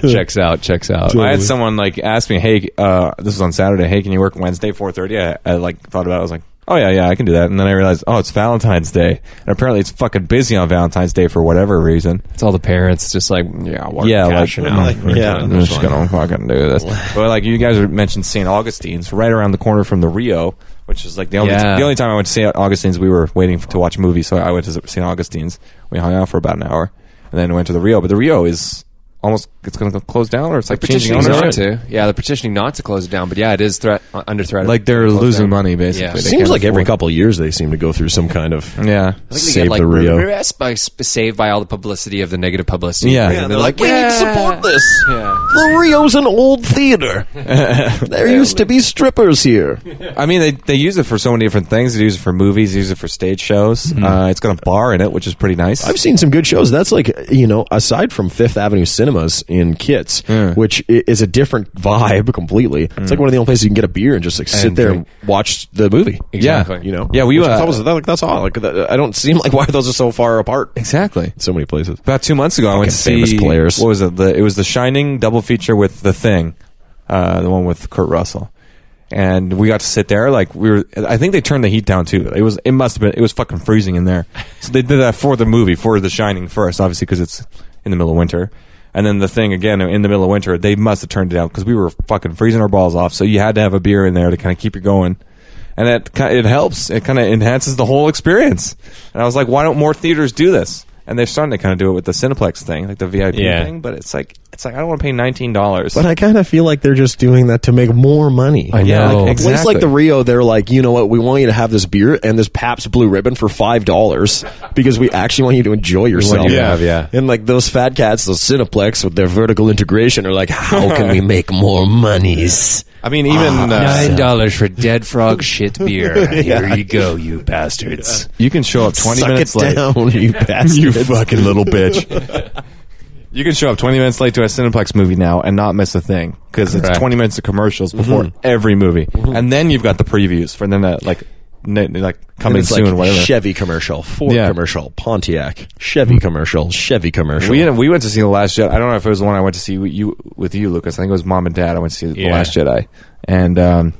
Checks out. Totally. I had someone like ask me, "Hey, this was on Saturday. Hey, can you work Wednesday 4:30?" I like thought about it. I was like, "Oh yeah, I can do that." And then I realized, oh, it's Valentine's Day, and apparently it's fucking busy on Valentine's Day for whatever reason. It's all the parents just like, I'm just gonna fucking do this. But like you guys mentioned St. Augustine's, right around the corner from the Rio, which is like the only time I went to St. Augustine's, we were waiting to watch a movie, so I went to St. Augustine's. We hung out for about an hour, and then went to the Rio. But the Rio is it's going to close down, or it's like changing ownership. They're petitioning not to close it down, but yeah, it is under threat. Like they're losing money basically. It seems like every couple of years they seem to go through some kind of save the Rio. Saved by all the publicity of the negative publicity. Yeah, they're like, we need to support this. Yeah. The Rio's an old theater. There used to be strippers here. I mean, they use it for so many different things. They use it for movies. They use it for stage shows. Mm-hmm. It's got a bar in it, which is pretty nice. I've seen some good shows. That's like, aside from Fifth Avenue Cinemas in Kits, which is a different vibe completely. It's like one of the only places you can get a beer and just like sit there and watch the movie. Exactly. That's all. Like, I don't seem like why those are so far apart. Exactly. So many places. About 2 months ago, I went to see players. What was it? It was the Shining double feature with The Thing, the one with Kurt Russell. And we got to sit there like I think they turned the heat down too. It was fucking freezing in there. So they did that for the movie, for The Shining first, obviously because it's in the middle of winter. And then The Thing again in the middle of winter, they must have turned it down because we were fucking freezing our balls off. So you had to have a beer in there to kind of keep you going. And it helps. It kind of enhances the whole experience. And I was like, why don't more theaters do this? And they're starting to kind of do it with the Cineplex thing, like the VIP thing. But it's like I don't want to pay $19. But I kind of feel like they're just doing that to make more money. I know. Like, exactly. A place like the Rio, they're like, you know what? We want you to have this beer and this Pabst Blue Ribbon for $5 because we actually want you to enjoy yourself. And like those fat cats, those Cineplex with their vertical integration are like, how can we make more monies? I mean, even $9 for Dead Frog shit beer. Here you go, you bastards. You can show up 20 minutes late. Down, you bastards. You fucking little bitch. You can show up 20 minutes late to a Cineplex movie now and not miss a thing because it's 20 minutes of commercials before every movie, and then you've got the previews for them that like coming soon. Like whatever. Chevy commercial, Ford commercial, Pontiac, Chevy commercial, Chevy commercial. We went to see The Last Jedi. I don't know if it was the one I went to see with you, Lucas. I think it was Mom and Dad. I went to see The Last Jedi, and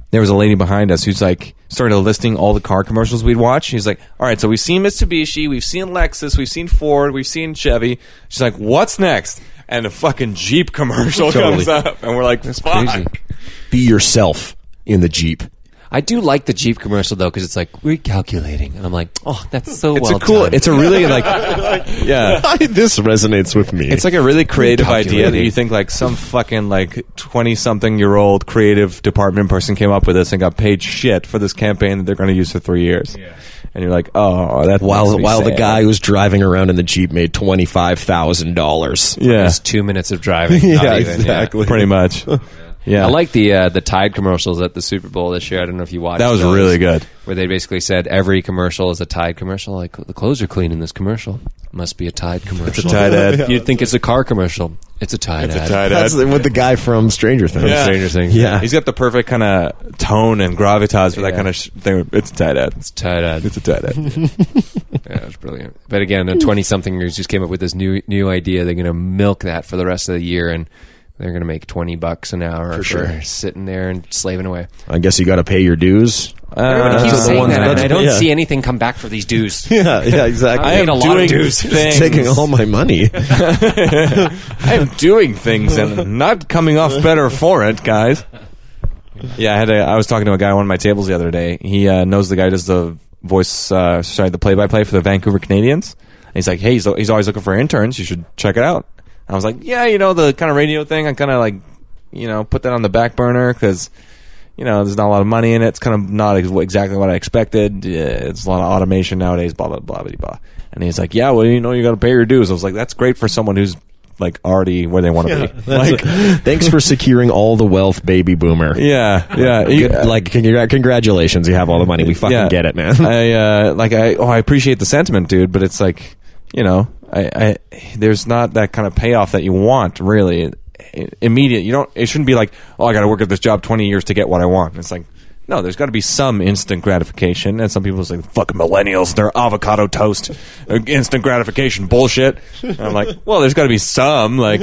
there was a lady behind us who's like started listing all the car commercials we'd watch. She's like, all right, so we've seen Mitsubishi, we've seen Lexus, we've seen Ford, we've seen Chevy. She's like, what's next? And a fucking Jeep commercial comes up, and we're like, fuck. Be yourself in the Jeep. I do like the Jeep commercial though, because it's like recalculating, and I'm like, oh, that's so It's well a cool. done. It's a really like, yeah. This resonates with me. It's like a really creative idea that Calculating. you think like some fucking like 20-something-year-old creative department person came up with this and got paid shit for this campaign that they're going to use for 3 years. Yeah. And you're like, oh, that while the sad. guy who's driving around in the Jeep made $25,000. Yeah, It's 2 minutes of driving. Yeah, Not even, exactly. pretty much. Yeah, I like the Tide commercials at the Super Bowl this year. I don't know if you watched. that was those, really good. Where they basically said every commercial is a Tide commercial. Like, the clothes are clean in this commercial. Must be a Tide commercial. It's a Tide ad. You'd think it's a car commercial. It's a Tide ad. That's with the guy from Stranger Things. Yeah. Stranger Things. Yeah. He's got the perfect kind of tone and gravitas for that kind of thing. It's a Tide ad. It's Tide ad. It's a Tide ad. Yeah, it's brilliant. But again, the 20-somethingers just came up with this new idea. They're going to milk that for the rest of the year, and they're going to make $20 an hour for sure. sitting there and slaving away. I guess you got to pay your dues. Everyone that's keeps the saying ones- that, and that's- I don't yeah. see anything come back for these dues. Yeah, exactly. I am a lot of dues. things. Taking all my money. I am doing things and not coming off better for it, guys. Yeah, I was talking to a guy on one of my tables the other day. He knows the guy who does the voice, the play-by-play for the Vancouver Canadians. And he's like, hey, he's always looking for interns. You should check it out. I was like, yeah, the kind of radio thing, I kind of like, put that on the back burner because, there's not a lot of money in it. It's kind of not exactly what I expected. It's a lot of automation nowadays, blah, blah, blah, blah, blah. And he's like, yeah, well, you got to pay your dues. I was like, that's great for someone who's like already where they want to be. Like, Thanks for securing all the wealth, baby boomer. yeah. Good, congratulations, you have all the money. We fucking get it, man. I appreciate the sentiment, dude, but it's like, there's not that kind of payoff that you want, really. Immediate. It shouldn't be like, oh, I got to work at this job 20 years to get what I want. It's like, no, there's got to be some instant gratification. And some people say, fucking millennials, they're avocado toast, instant gratification bullshit. And I'm like, well, there's got to be some, Yeah,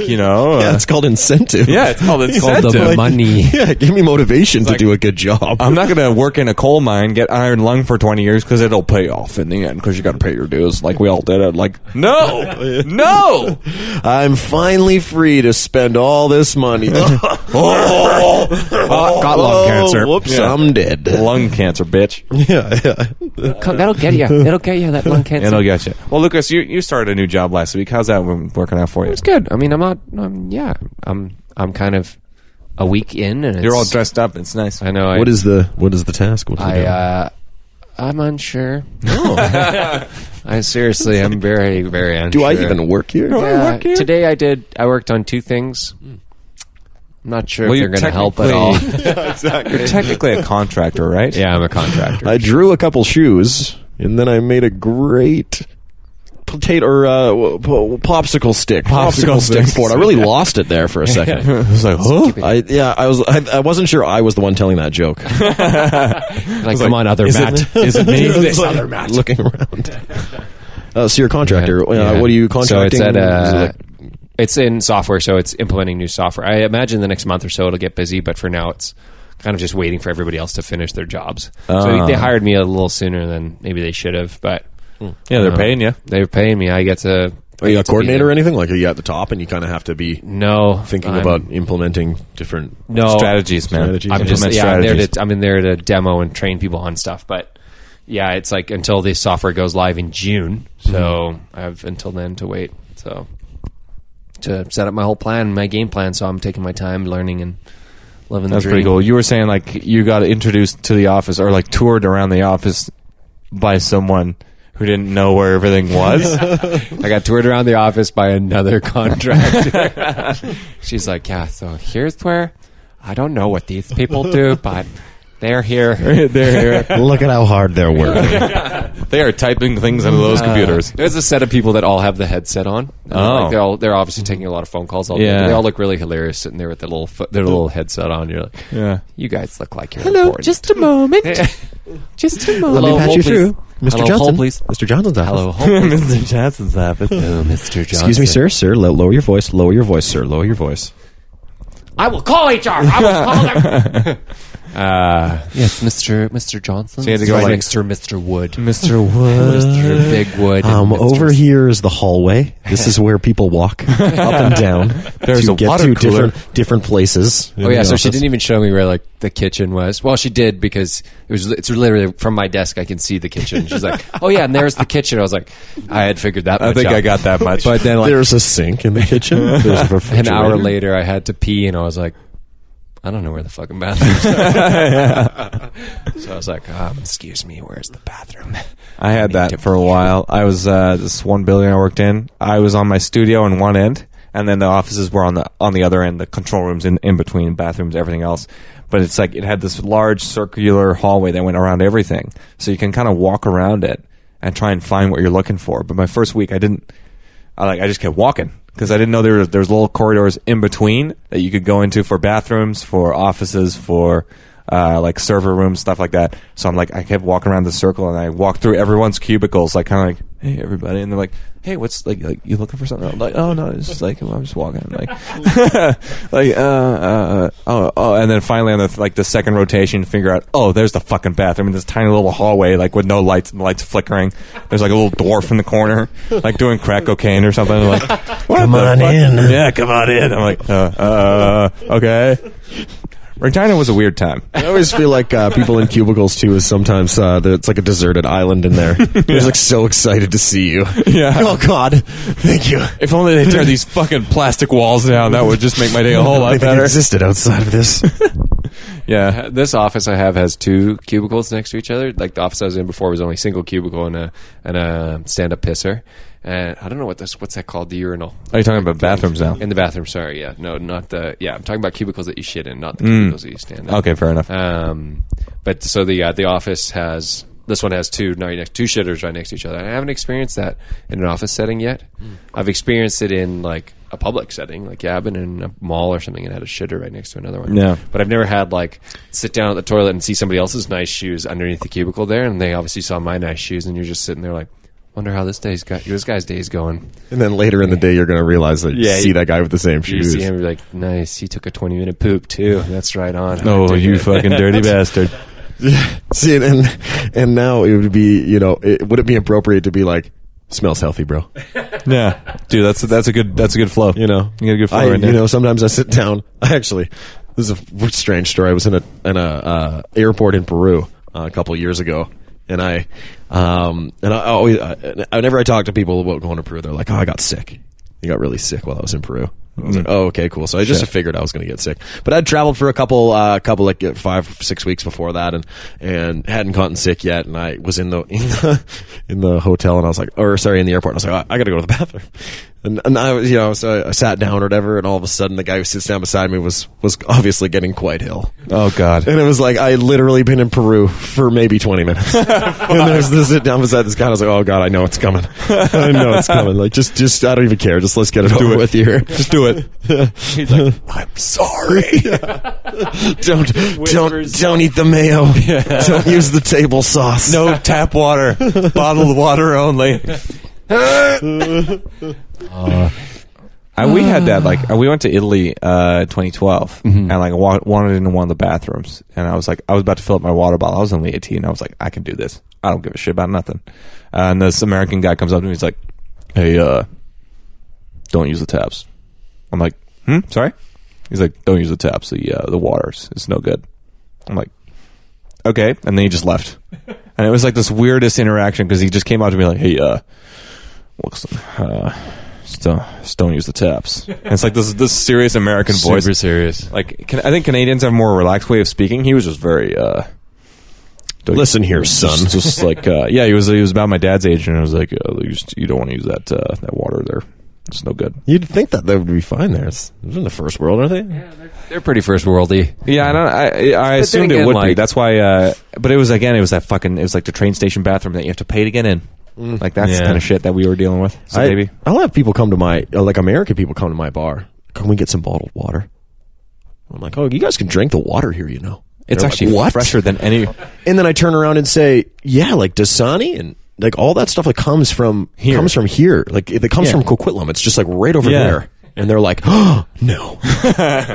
it's called incentive. Yeah, it's called incentive. the money. Yeah, give me motivation to do a good job. I'm not going to work in a coal mine, get iron lung for 20 years because it'll pay off in the end because you got to pay your dues like we all did it. Like, no. I'm finally free to spend all this money. Got lung cancer. Whoops, Yeah. I'm dead. Lung cancer, bitch. That'll get you. It'll get you, that lung cancer. It'll get you. Well, Lucas, you started a new job last week. How's that working out for you? It's good. I mean, I'm kind of a week in, and You're all dressed up. It's nice. I know. What is the task? What is it? I'm unsure. I'm very, very unsure. Do I even work here? Yeah, today I worked on two things. I'm not sure if you're they're going to help at all. You're technically a contractor, right? Yeah, I'm a contractor. I drew a couple shoes, and then I made a great potato or popsicle stick for it. I really lost it there for a second. I was like, huh? I wasn't sure I was the one telling that joke. Like, come on, other Matt. Is it me? This other Matt looking around. So you're a contractor. Yeah. What are you contracting? So it's it's in software, so it's implementing new software. I imagine the next month or so it'll get busy, but for now it's kind of just waiting for everybody else to finish their jobs. So they hired me a little sooner than maybe they should have, but Yeah, they're paying you. They're paying me. I get to. Are you a coordinator or anything? Like, are you at the top and you kind of have to be thinking about implementing different strategies, man? Strategies. I'm in there to demo and train people on stuff, but yeah, it's like until the software goes live in June, so I have until then to wait. So to set up my whole plan, my game plan. So I'm taking my time learning and living the That's dream. pretty cool. You were saying like you got introduced to the office or like toured around the office by someone who didn't know where everything was. I got toured around the office by another contractor. She's like, yeah, so here's where I don't know what these people do, but they're here. They're here. Look at how hard they're working. They are typing things into those computers. There's a set of people that all have the headset on. Like they're obviously taking a lot of phone calls all day. Yeah. They all look really hilarious sitting there with their little headset on. You're like, Yeah. you guys look like you're Hello, important. just a moment. Just a moment. Let me patch you please. through. Mr. Hello, Johnson, hold, please. Mr. Johnson's office. Hello, hold, please. Mr. Johnson's office. Oh, Mr. Johnson. Excuse me, sir. Sir, lower your voice. Lower your voice, sir. Lower your voice. I will call HR. I will call them. Yes, Mr. Johnson. So you had to go right like- next to Mr. Wood. Mr. Wood. Mr. Big Wood. and Mr. Over here is the hallway. This is where people walk up and down. There's to a get water to cooler. different places. Oh yeah, so she didn't even show me where like the kitchen was. Well, she did because it's literally from my desk I can see the kitchen. She's like, "Oh yeah, and there's the kitchen." I was like, I had figured that much I think out. I got that much. But then like There's a sink in the kitchen. There's a an refrigerator. hour later I had to pee and I was like, I don't know where the fucking bathroom is. So I was like, excuse me, where's the bathroom? I had that for a while. I was this one building I worked in. I was on my studio on one end, and then the offices were on the other end. The control rooms in between, bathrooms, everything else. But it's like it had this large circular hallway that went around everything, so you can kind of walk around it and try and find what you're looking for. But my first week, I just kept walking because I didn't know there was little corridors in between that you could go into for bathrooms, for offices, for like server rooms, stuff like that. So I kept walking around the circle, and I walked through everyone's cubicles, like kind of like, hey everybody, and they're like, hey, what's like you looking for something? I'm like, oh no, it's just like I'm just walking, like, and then finally on the second rotation, figure out, oh, there's the fucking bathroom in this tiny little hallway, like with no lights and the lights flickering. There's like a little dwarf in the corner, like doing crack cocaine or something. I'm like, Come on in. yeah, come on in. I'm like, okay. Regina was a weird time. I always feel like people in cubicles too is sometimes it's like a deserted island in there. They're just like so excited to see you. Yeah. Oh God, thank you. If only they tear these fucking plastic walls down, that would just make my day a whole lot Like they better. existed outside of this. Yeah. This office I have has two cubicles next to each other. Like the office I was in before was only a single cubicle and a stand-up pisser. And I don't know what's that called, the urinal. Are you talking about bathrooms now? In the bathroom, sorry, yeah. No, not the, yeah, I'm talking about cubicles that you shit in, not the cubicles that you stand in. Okay, fair enough. But so the office has, this one has two shitters right next to each other. I haven't experienced that in an office setting yet. I've experienced it in like a public setting, like I've been in a mall or something and had a shitter right next to another one. Yeah. But I've never had like sit down at the toilet and see somebody else's nice shoes underneath the cubicle there, and they obviously saw my nice shoes, and you're just sitting there like, wonder how this guy's day's going. And then later in the day, you're going to realize that you see that guy with the same You shoes. see him, you're like, nice, he took a 20-minute poop too. That's right on. Oh, you fucking dirty bastard. See, and now it would be, would it be appropriate to be like, smells healthy, bro? Yeah, dude, that's a good flow. You get a good flow right there. Sometimes I sit down. This is a strange story. I was in a airport in Peru a couple years ago, and I always, whenever I talk to people about going to Peru, they're like, "Oh, I got sick. You got really sick while I was in Peru." I was like, "Oh, okay, cool." So I just figured I was going to get sick, but I'd traveled for a couple like 5-6 weeks before that, and hadn't gotten sick yet. And I was in the hotel, and I was like, in the airport. And I was like, I got to go to the bathroom. And I was, so I sat down or whatever, and all of a sudden the guy who sits down beside me was obviously getting quite ill. Oh God! And it was like I had literally been in Peru for maybe 20 minutes, and there's this sit down beside this guy. And I was like, oh God, I know it's coming. I know it's coming. Like just I don't even care. Just let's get it over with here. Just do it. He's like, I'm sorry. Don't eat the mayo. Yeah. Don't use the table sauce. No tap water. Bottled water only. We had that, like, we went to Italy 2012, and like wanted into one of the bathrooms, and I was about to fill up my water bottle. I was only 18. I was like, I can do this. I don't give a shit about nothing. And this American guy comes up to me. He's like, hey, don't use the taps. I'm like, sorry? He's like, don't use the taps. The water's, it's no good. I'm like, okay. And then he just left. And it was like this weirdest interaction because he just came out to me like, hey, just don't use the taps. And it's like this serious American voice. Super serious. Like, I think Canadians have a more relaxed way of speaking. He was just very, listen here, son. Just like, he was about my dad's age, and I was like, you don't want to use that water there. It's no good. You'd think that would be fine there. It's in the first world, aren't they? Yeah, they're pretty first worldy. Yeah, I assumed it would be. That's why. But it was that fucking. It was like the train station bathroom that you have to pay to get in. Like that's the kind of shit that we were dealing with. So maybe I'll have people come to my American people come to my bar. Can we get some bottled water? I'm like, oh, you guys can drink the water here. It's They're actually like, fresher than any. And then I turn around and say, yeah, like Dasani and like all that stuff that comes from here. Like it comes from Coquitlam. It's just like right over there. And they're like, oh, no.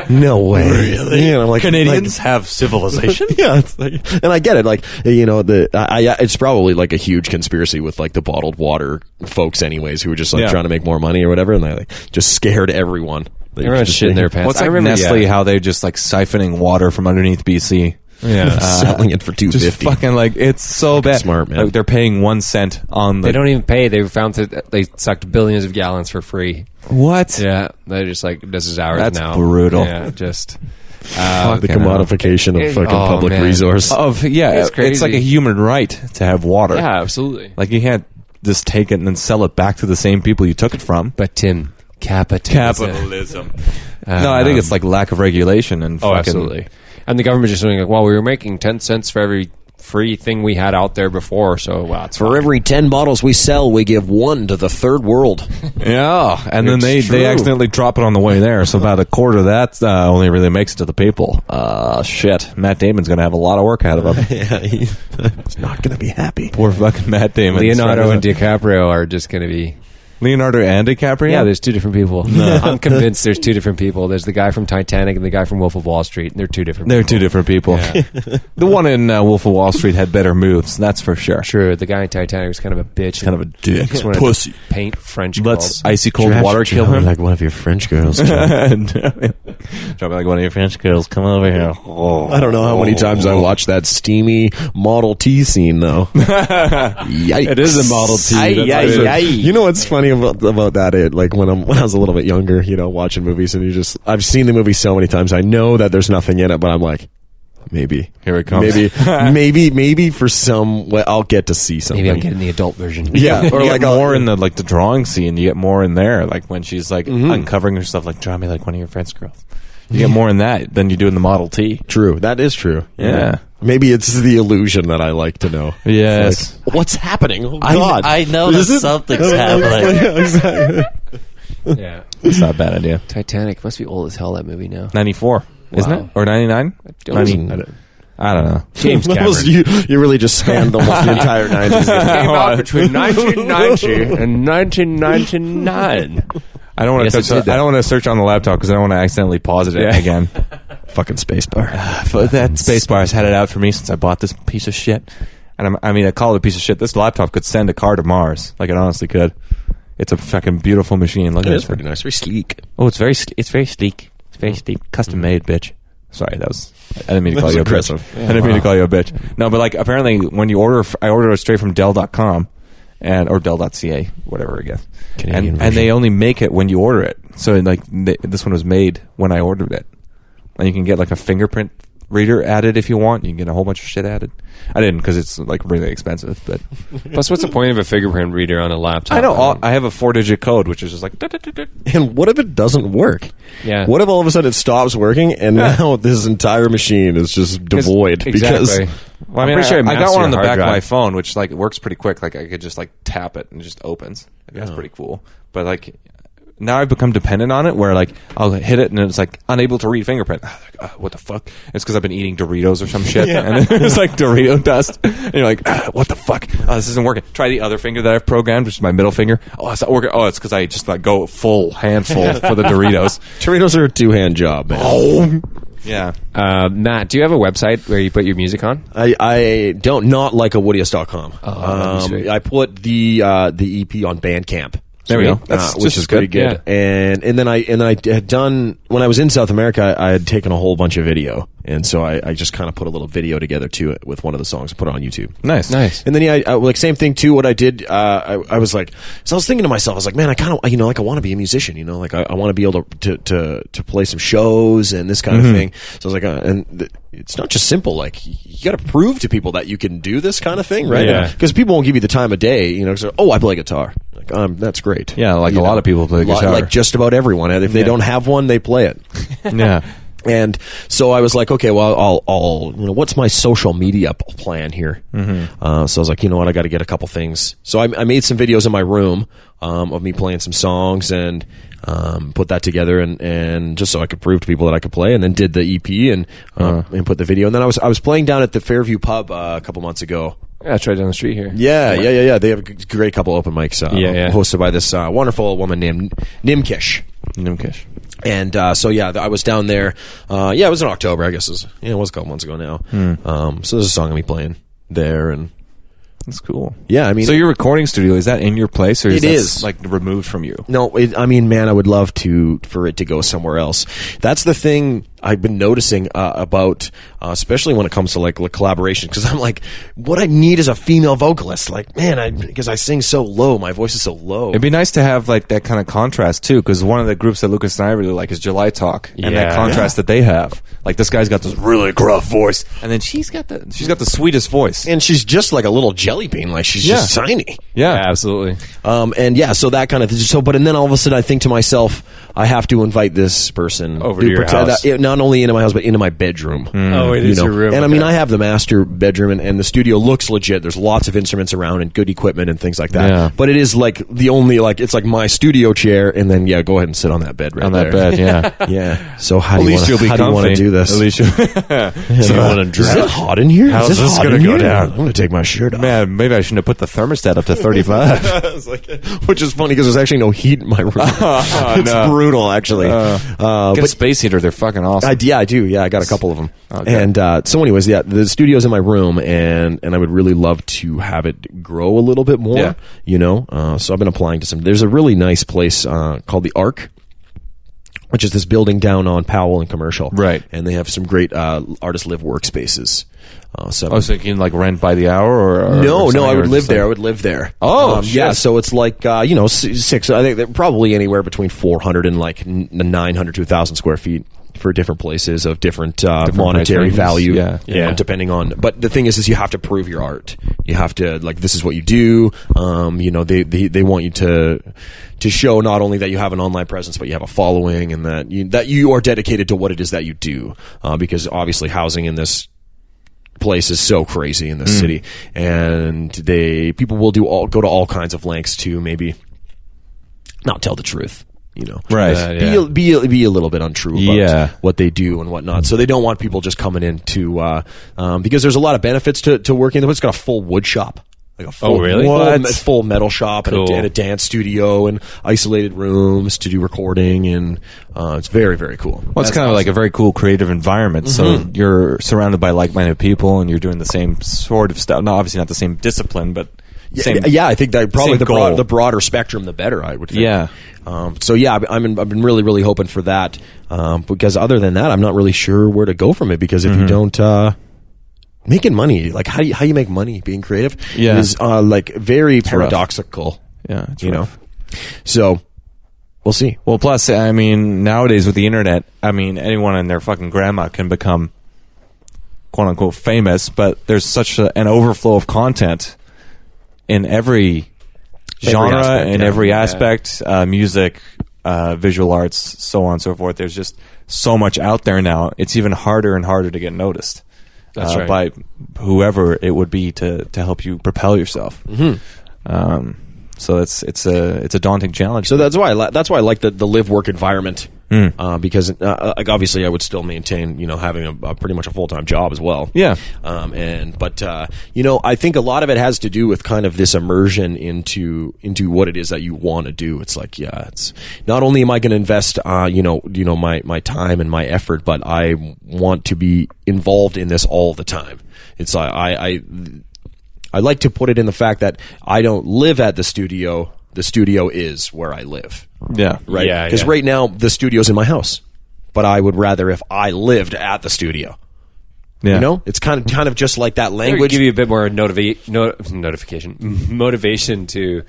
No way. Really? And I'm like, Canadians have civilization? Yeah. It's like, and I get it. Like, it's probably like a huge conspiracy with like the bottled water folks anyways, who were just like trying to make more money or whatever. And they like just scared everyone. Everyone's shitting their pants. What's like Nestle, how they're just like siphoning water from underneath BC. Yeah. Selling it for $2.50. Just fucking like, it's so bad. Smart, man. Like, they're paying 1 cent on the... They don't even pay. They found that they sucked billions of gallons for free. What? Yeah. They're just like, this is ours That's now. brutal. Yeah, just... the commodification of fucking public resource. It's like a human right to have water. Yeah, absolutely. Like, you can't just take it and then sell it back to the same people you took it from. But Tim, capitalism. No, I think it's like lack of regulation and fucking... absolutely. And the government just doing like, well, we were making 10 cents for every free thing we had out there before, so it's for every 10 bottles we sell, we give 1 to the third world. Yeah, and then they accidentally drop it on the way there, so about a quarter of that only really makes it to the people. Shit. Matt Damon's going to have a lot of work ahead of him. Yeah, he's not going to be happy. Poor fucking Matt Damon. Leonardo and DiCaprio are just going to be... Leonardo and DiCaprio? Yeah, there's 2 different people. No. I'm convinced there's 2 different people. There's the guy from Titanic and the guy from Wolf of Wall Street. And they're 2 different people. They're 2 different people. Yeah. The one in Wolf of Wall Street had better moves, that's for sure. True. The guy in Titanic was kind of a bitch. Kind of a dick. Just wanted pussy. To paint French girls. Let's icy cold water kill him. Like one of your French girls. Drop it like one of your French girls. Come over here. Oh. I don't know how many times I watched that steamy Model T scene, though. Yikes. It is a Model T. You know what's funny about that? Like when I was a little bit younger, watching movies, and I've seen the movie so many times. I know that there's nothing in it, but I'm like, maybe here it comes. Maybe for some way I'll get to see something. Maybe I'm getting the adult version. Yeah, or like more in the like the drawing scene. You get more in there, like when she's like uncovering herself, like draw me like one of your French girls. You get more in that than you do in the Model T. True, that is true. Yeah. Maybe it's the illusion that I like to know. Yes. Like, what's happening? Oh, God. I know that something's happening. Yeah, exactly. Yeah. It's not a bad idea. Titanic must be old as hell, that movie now. 94, isn't it? Or 99? I don't know. James Cameron. You really just spanned almost the entire 90s. It came out between 1990 and 1999. I don't want to search on the laptop because I don't want to accidentally pause it again. Fucking spacebar. That spacebar has had it out for me since I bought this piece of shit. And I call it a piece of shit. This laptop could send a car to Mars. Like, it honestly could. It's a fucking beautiful machine. Look at it. It's pretty nice. Very sleek. Oh, it's very sleek. It's very sleek. Custom made, bitch. Sorry, I didn't mean to call you a bitch. I didn't mean to call you a bitch. No, but like, apparently when you I ordered it straight from Dell.com or Dell.ca, whatever, I guess. And they only make it when you order it. So like, this one was made when I ordered it. And you can get like a fingerprint reader added if you want. You can get a whole bunch of shit added. I didn't because it's like really expensive. But plus, what's the point of a fingerprint reader on a laptop? I know. I have a 4-digit code, which is just like. And what if it doesn't work? Yeah. What if all of a sudden it stops working and now this entire machine is just devoid? Exactly. Well, I got one on the back of my phone, which like works pretty quick. Like I could just like tap it and it just opens. Like, that's pretty cool. But like. Now I've become dependent on it where, like, I'll hit it and it's, like, unable to read fingerprint. What the fuck? It's because I've been eating Doritos or some shit. And it's, like, Dorito dust. And you're like, what the fuck? This isn't working. Try the other finger that I've programmed, which is my middle finger. Oh, it's not working. Oh, it's because I just, like, go full handful for the Doritos. Doritos are a 2-hand job, man. Oh. Yeah. Matt, do you have a website where you put your music on? I don't, not like a Woodeous.com. I put the EP on Bandcamp. There we go. That's which is pretty good. Yeah. And then I had done, when I was in South America, I had taken a whole bunch of video, and so I just kind of put a little video together to it with one of the songs and put it on YouTube. Nice. And then I like same thing too. What I did, I was like, so I was thinking to myself, I was like, man, I kind of like I want to be a musician, like I want to be able to play some shows and this kind of thing. So I was like, it's not just simple. Like you got to prove to people that you can do this kind of thing, right? Yeah. Because people won't give you the time of day, So, I play guitar. Like, that's great. Yeah, like a lot of people play guitar. Like just about everyone. If they don't have one, they play it. Yeah. And so I was like, okay, well, I'll what's my social media plan here? So I was like, you know what, I got to get a couple things. So I made some videos in my room of me playing some songs and put that together and just so I could prove to people that I could play. And then did the EP and put the video. And then I was playing down at the Fairview Pub a couple months ago. Yeah, it's right down the street here. Yeah. They have a great couple open mics. Yeah. Hosted by this wonderful woman named Nimkish. Nimkish. And so yeah, I was down there. It was in October, I guess. It was a couple months ago now. So there's a song of me playing there, and that's cool. Yeah, I mean, so your recording studio, is that in your place, or is it like removed from you? No, I mean, man, I would love for it to go somewhere else. That's the thing I've been noticing about, especially when it comes to like collaboration, because I'm like, what I need is a female vocalist. Like, man, because I sing so low, my voice is so low. It'd be nice to have like that kind of contrast too, because one of the groups that Lucas and I really like is July Talk, and that contrast that they have. Like, this guy's got this really gruff voice, and then she's got the sweetest voice, and she's just like a little jelly bean, like she's just tiny. Yeah, absolutely. So that kind of and then all of a sudden I think to myself, I have to invite this person over to your house. Not only into my house, but into my bedroom. Oh, it is your room. And I mean, I have the master bedroom, and the studio looks legit. There's lots of instruments around and good equipment and things like that. Yeah. But it is like the only, like, it's like my studio chair, and then go ahead and sit on that bed right there. That bed, yeah. Yeah. So how do you want to do this? At least you'll Is it hot in here? How's this going to go down? I'm going to take my shirt off. Man, maybe I shouldn't have put the thermostat up to 35. Which is funny because there's actually no heat in my room. It's brutal, actually. Get a space heater. They're fucking awesome. I do. Yeah, I got a couple of them. Okay. And so anyways, the studio's in my room, and I would really love to have it grow a little bit more, so I've been applying to there's a really nice place called the Arc, which is this building down on Powell and Commercial. Right. And they have some great artist live workspaces. So you can like rent by the hour or no, I would live there. I would live there. Oh, shit. Yeah. So it's like, 6, I think they're probably anywhere between 400 and like 900 to 1,000 square feet for different places of different monetary value. Yeah. Depending on, but the thing is you have to prove your art. You have to, like, this is what you do. They want you to show not only that you have an online presence, but you have a following, and that you are dedicated to what it is that you do. Because obviously housing in this place is so crazy in this city, and people will go to all kinds of lengths to maybe not tell the truth. Right? Be a little bit untrue about what they do and whatnot. So they don't want people just coming in to because there's a lot of benefits to working there. It's got a full wood shop. Like a full metal shop and a dance studio and isolated rooms to do recording, and it's very, very cool. Well, it's kind of like a very cool creative environment. So you're surrounded by like-minded people, and you're doing the same sort of stuff. No, obviously not the same discipline, but I think that probably the broader spectrum, the better, I would think. Yeah. I've been really, really hoping for that, because other than that, I'm not really sure where to go from it, because if you don't making money, like how you make money being creative is like very paradoxical. Yeah, it's so we'll see. Well, plus, I mean, nowadays with the internet, I mean, anyone and their fucking grandma can become quote unquote famous, but there's such an overflow of content in every genre, in every aspect, music, visual arts, so on and so forth. There's just so much out there now. It's even harder and harder to get noticed. That's right. By whoever it would be to help you propel yourself. So it's a daunting challenge. So that's why I like the live work environment, because like obviously I would still maintain having a pretty much a full-time job as well. Yeah. But I think a lot of it has to do with kind of this immersion into what it is that you want to do. It's like, it's not only am I going to invest my time and my effort, but I want to be involved in this all the time. It's I like to put it in the fact that I don't live at the studio. The studio is where I live. Yeah. Right? Because right now, the studio's in my house. But I would rather if I lived at the studio. Yeah. It's kind of just like that language. Give you a bit more motivation to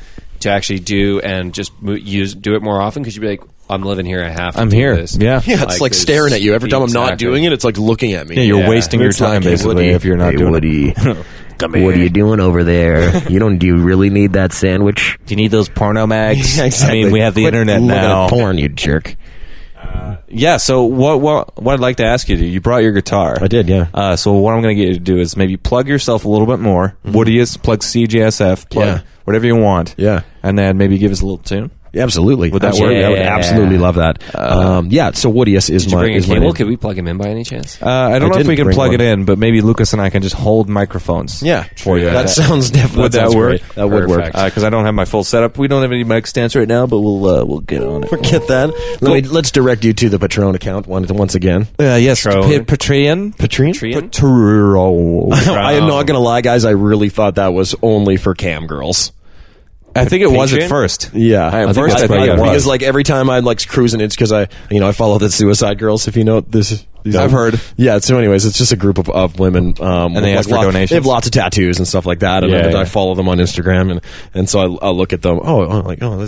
actually do and just do it more often, because you'd be like, I'm living here, I have to do here. this. Yeah. It's like staring at you. Every time I'm not doing it, it's like looking at me. Yeah, you're wasting your time, basically, if you're not doing it. What are you doing over there? Do you really need that sandwich? Do you need those porno mags? Exactly. I mean, we have the internet now. Porn, you jerk. So what I'd like to ask you to do, you brought your guitar. I did, yeah. So what I'm going to get you to do is maybe plug yourself a little bit more. Woodeous, plug CJSF, plug whatever you want. Yeah. And then maybe give us a little tune. Absolutely. Would that Absolutely. work? I would absolutely love that. So Woodeous is Did you my bring a is my cable? name. Could we plug him in by any chance? I don't know if didn't we can bring plug one. it in, but maybe Lucas and I can just hold microphones. Yeah, for you. That sounds definitely. Would that sounds work? great. That would work. Perfect. Because I don't have my full setup. We don't have any mic stands right now, but we'll get on it. Forget that. Let's direct you to the Patron account once again. Yes, Patreon. Patreon. Patreon. Patreon. I am not gonna lie, guys. I really thought that was only for cam girls. I think it was Patreon? at first. Yeah, At first I thought probably it good. was. because like every time I'm like cruising, it's because I follow the Suicide Girls. If you know this, I've heard. Yeah. So, anyways, it's just a group of women, and they ask for donations? They have lots of tattoos and stuff like that, and Yeah. I follow them on Instagram, and so I'll look at them.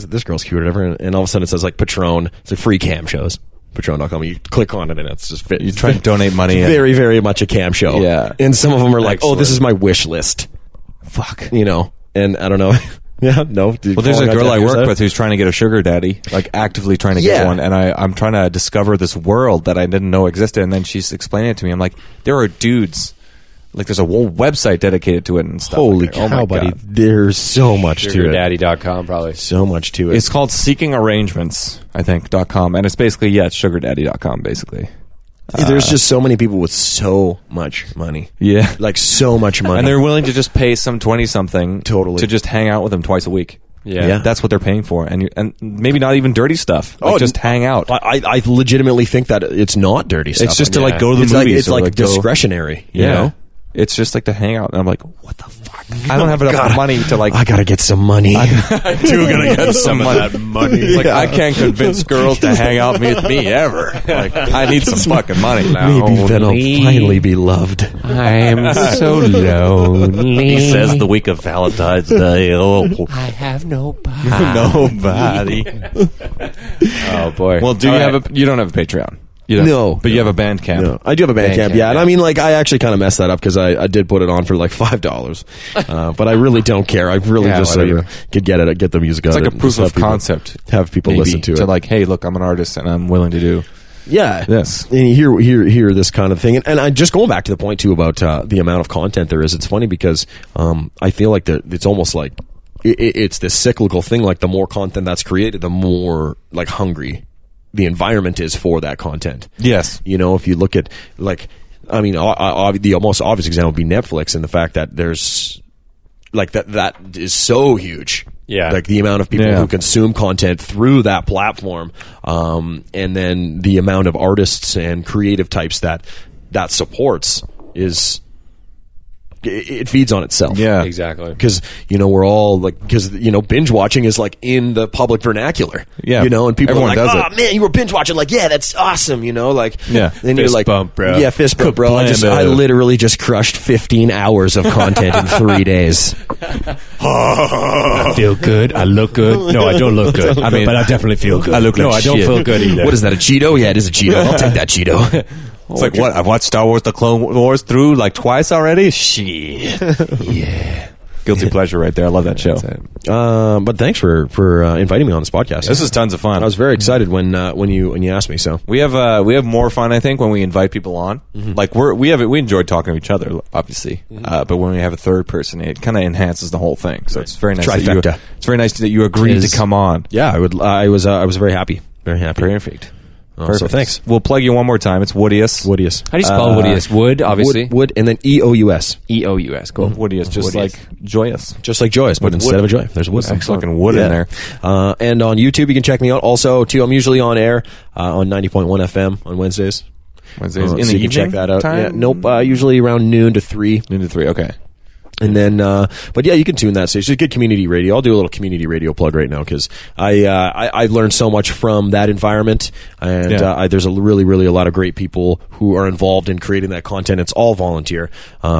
This girl's cute, or whatever, and all of a sudden it says like Patron. It's like free cam shows. Patron.com. You click on it, and it's just You try to donate money. very, very much a cam show. Yeah. And some of them are like, Excellent. this is my wish list. Fuck. And I don't know. Yeah, no. Well, there's a girl I work with who's trying to get a sugar daddy, like actively trying to Yeah. get one, and I'm trying to discover this world that I didn't know existed, and then she's explaining it to me. I'm like, there are dudes, like there's a whole website dedicated to it and stuff. Holy like that. Oh my cow, buddy. God. There's so much to it. SugarDaddy.com probably. So much to it. It's called Seeking Arrangements, I think, .com, and it's basically, it's sugardaddy.com, basically. There's just so many people with so much money. Yeah. Like, so much money. And they're willing to just pay some 20-something Totally. to just hang out with them twice a week. Yeah. That's what they're paying for. And maybe not even dirty stuff. Like just hang out. I legitimately think that it's not dirty stuff. It's just to like go to the it's movies. like, or, it's like go- discretionary, you Yeah. know? It's just like to hang out. And I'm like, what the fuck? I don't have enough money to like. I gotta get some money. I do gotta get some money. It's like I can't convince girls to hang out with me ever. Like I need some fucking money now. Maybe then I'll finally be loved. I'm so lonely. He says the week of Valentine's Day. Oh, I have nobody. Nobody. Oh boy. Well, do you have a? You don't have a Patreon. You don't, No. but you have a Bandcamp. No, I do have a Bandcamp, yeah. And I mean, like, I actually kind of messed that up because I did put it on for like $5. But I really don't care. I really Yeah, just so you whatever. could get the music out. It's like a proof of concept. Have people Maybe, listen to it. like, hey, look, I'm an artist and I'm willing to do Yeah. this. And you hear this kind of thing. And I just going back to the point, too, about the amount of content there is. It's funny because I feel like it's almost like it's this cyclical thing. Like, the more content that's created, the more, like, hungry the environment is for that content. Yes. You know, if you look at, like, I mean, the most obvious example would be Netflix and the fact that there's, like, that is so huge. Yeah. Like, the amount of people Yeah. who consume content through that platform, and then the amount of artists and creative types that supports is... It feeds on itself. Yeah. Exactly. Because, we're all like, because, binge watching is like in the public vernacular. Yeah. And people Everyone are like, does oh it. man, you were binge watching. Like, yeah, that's awesome. Like, Yeah. Then you're Fist like, bump, bro. Yeah, fist bump, bro. I literally just crushed 15 hours of content in 3 days. I feel good. I look good. No, I don't look good. I mean, but I definitely feel good. I look like no, I don't shit. feel good either. What is that, a Cheeto? Yeah, it is a Cheeto. I'll take that Cheeto. It's like, what? I've watched Star Wars The Clone Wars through like twice already? Shit. Yeah. Guilty pleasure right there. I love that show. But thanks for inviting me on this podcast. This is tons of fun. I was very excited when you asked me. So We have more fun, I think, when we invite people on. Like we enjoy talking to each other, obviously. But when we have a third person, it kind of enhances the whole thing. So it's very nice. Trifecta. It's very nice that you agreed to come on. yeah, I was very happy. Very happy. Perfect. So thanks. We'll plug you one more time. It's Woodeous. Woodeous. How do you spell Woodeous? Wood, obviously. Wood, and then EOUS. EOUS. Cool. Woodeous, just Woodeous. like joyous. Just like joyous, but instead of a joy, there's a wood. Fucking wood in there. And on YouTube, you can check me out. Also, too, I'm usually on air on 90.1 FM on Wednesdays. Wednesdays in so the you can check evening that out. time? Yeah, nope. Usually around noon to 3. Noon to 3. Okay. And then, but yeah, you can tune that station. It's good community radio. I'll do a little community radio plug right now because I've learned so much from that environment, and there's a really a lot of great people who are involved in creating that content. It's all volunteer,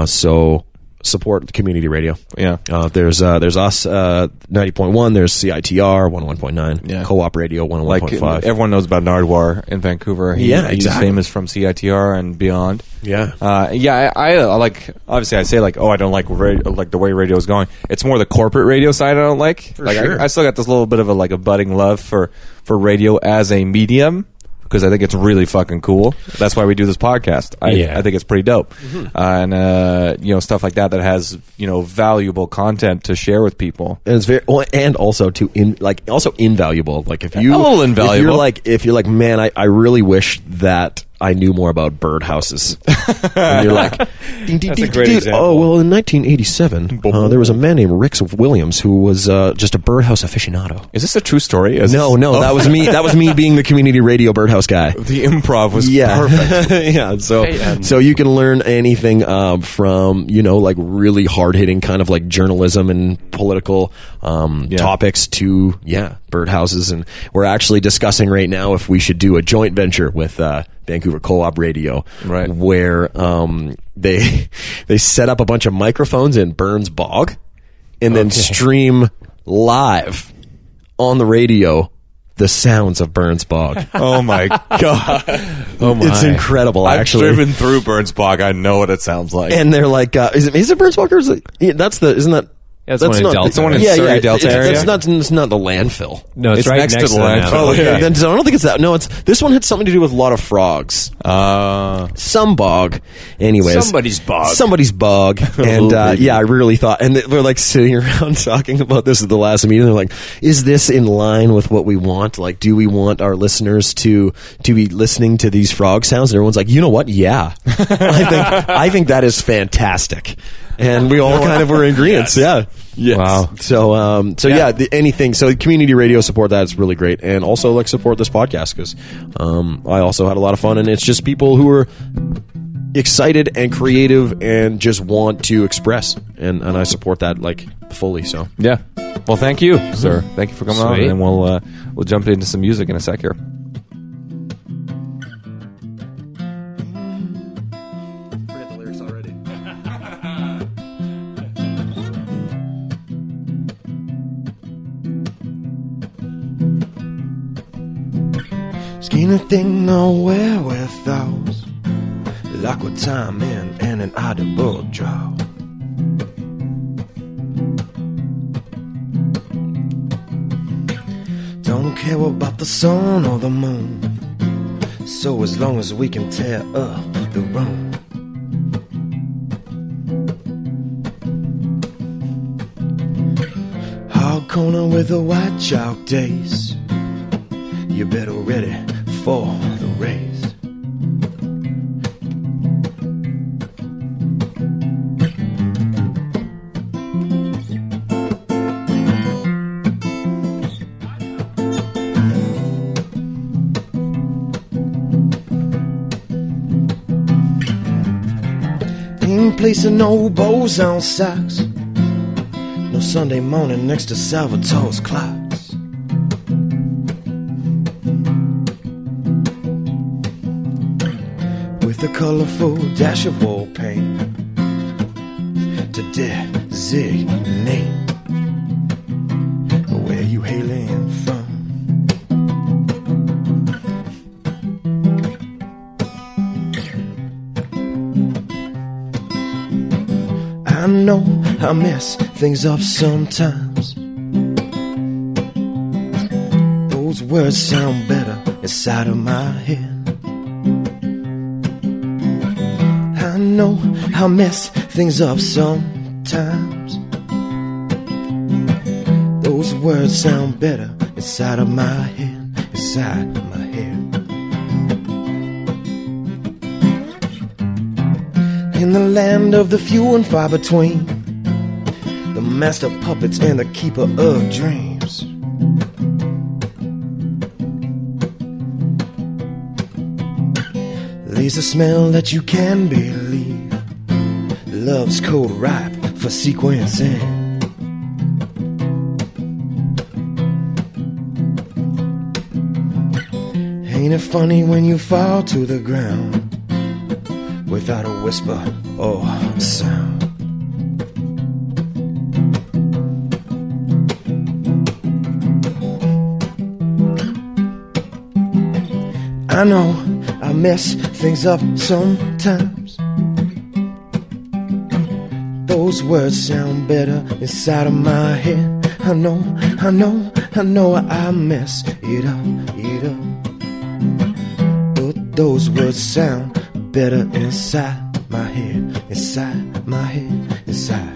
so support community radio. Yeah. There's us 90.1. There's CITR 101.9. Yeah. Co-op radio 101.5. Like everyone knows about Nardwar in Vancouver. He's exactly. famous from CITR and beyond. Yeah. I like. Obviously, I say like, oh, I don't like like the way radio is going. It's more the corporate radio side I don't like. Sure. I still got this little bit of a budding love for radio as a medium. because I think it's really fucking cool. That's why we do this podcast. I think it's pretty dope. And stuff like that has, valuable content to share with people. And it's very, and also also invaluable. Like if you, a little invaluable. If you're like, man, I really wish that I knew more about birdhouses. And you're like, That's a great example. oh, well, in 1987, there was a man named Rick Williams who was just a birdhouse aficionado. Is this a true story? No, that was me. That was me being the community radio birdhouse guy. The improv was perfect. Yeah, so you can learn anything from like really hard hitting kind of like journalism and political topics to birdhouses, and we're actually discussing right now if we should do a joint venture with Vancouver Co-op Radio, right? Where they set up a bunch of microphones in Burns Bog, and then stream live on the radio the sounds of Burns Bog. Oh my god! It's incredible. I've driven through Burns Bog. I know what it sounds like. And they're like, is it Burns Bog or is it? Isn't that? That's one in Delta. It's the one in Surrey, Delta area. It's not the landfill. No, it's right next to the landfill. Oh, okay. Then, so I don't think it's that. No, this one had something to do with a lot of frogs. Some bog. Anyways. Somebody's bog. And, I really thought, and we're like sitting around talking about this at the last meeting. They're like, is this in line with what we want? Like, do we want our listeners to be listening to these frog sounds? And everyone's like, you know what? Yeah. I think that is fantastic. And we all kind of were in agreement. Yeah. Yes. Wow. So anything. So community radio support, that's really great. And also like support this podcast because I also had a lot of fun, and it's just people who are excited and creative and just want to express. And I support that like fully. So yeah. Well, thank you, sir. Thank you for coming on, and we'll jump into some music in a sec here. Anything nowhere without like what time in and an audible draw. Don't care about the sun or the moon, so as long as we can tear up the room. Hard corner with the white chalk days, you better ready for the race. Ain't placing no bows on socks, no Sunday morning next to Salvatore's clocks. The colorful dash of wall paint to designate where you hailing from. I know I mess things up sometimes. Those words sound better inside of my head. I know I mess things up sometimes. Those words sound better inside of my head, inside my head. In the land of the few and far between, the master puppets and the keeper of dreams, there's a smell that you can believe. Love's code ripe for sequencing. Ain't it funny when you fall to the ground without a whisper or a sound? I know I mess things up sometimes. Those words sound better inside of my head. I know I mess it up, those words sound better inside my head, inside my head, inside.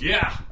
Yeah.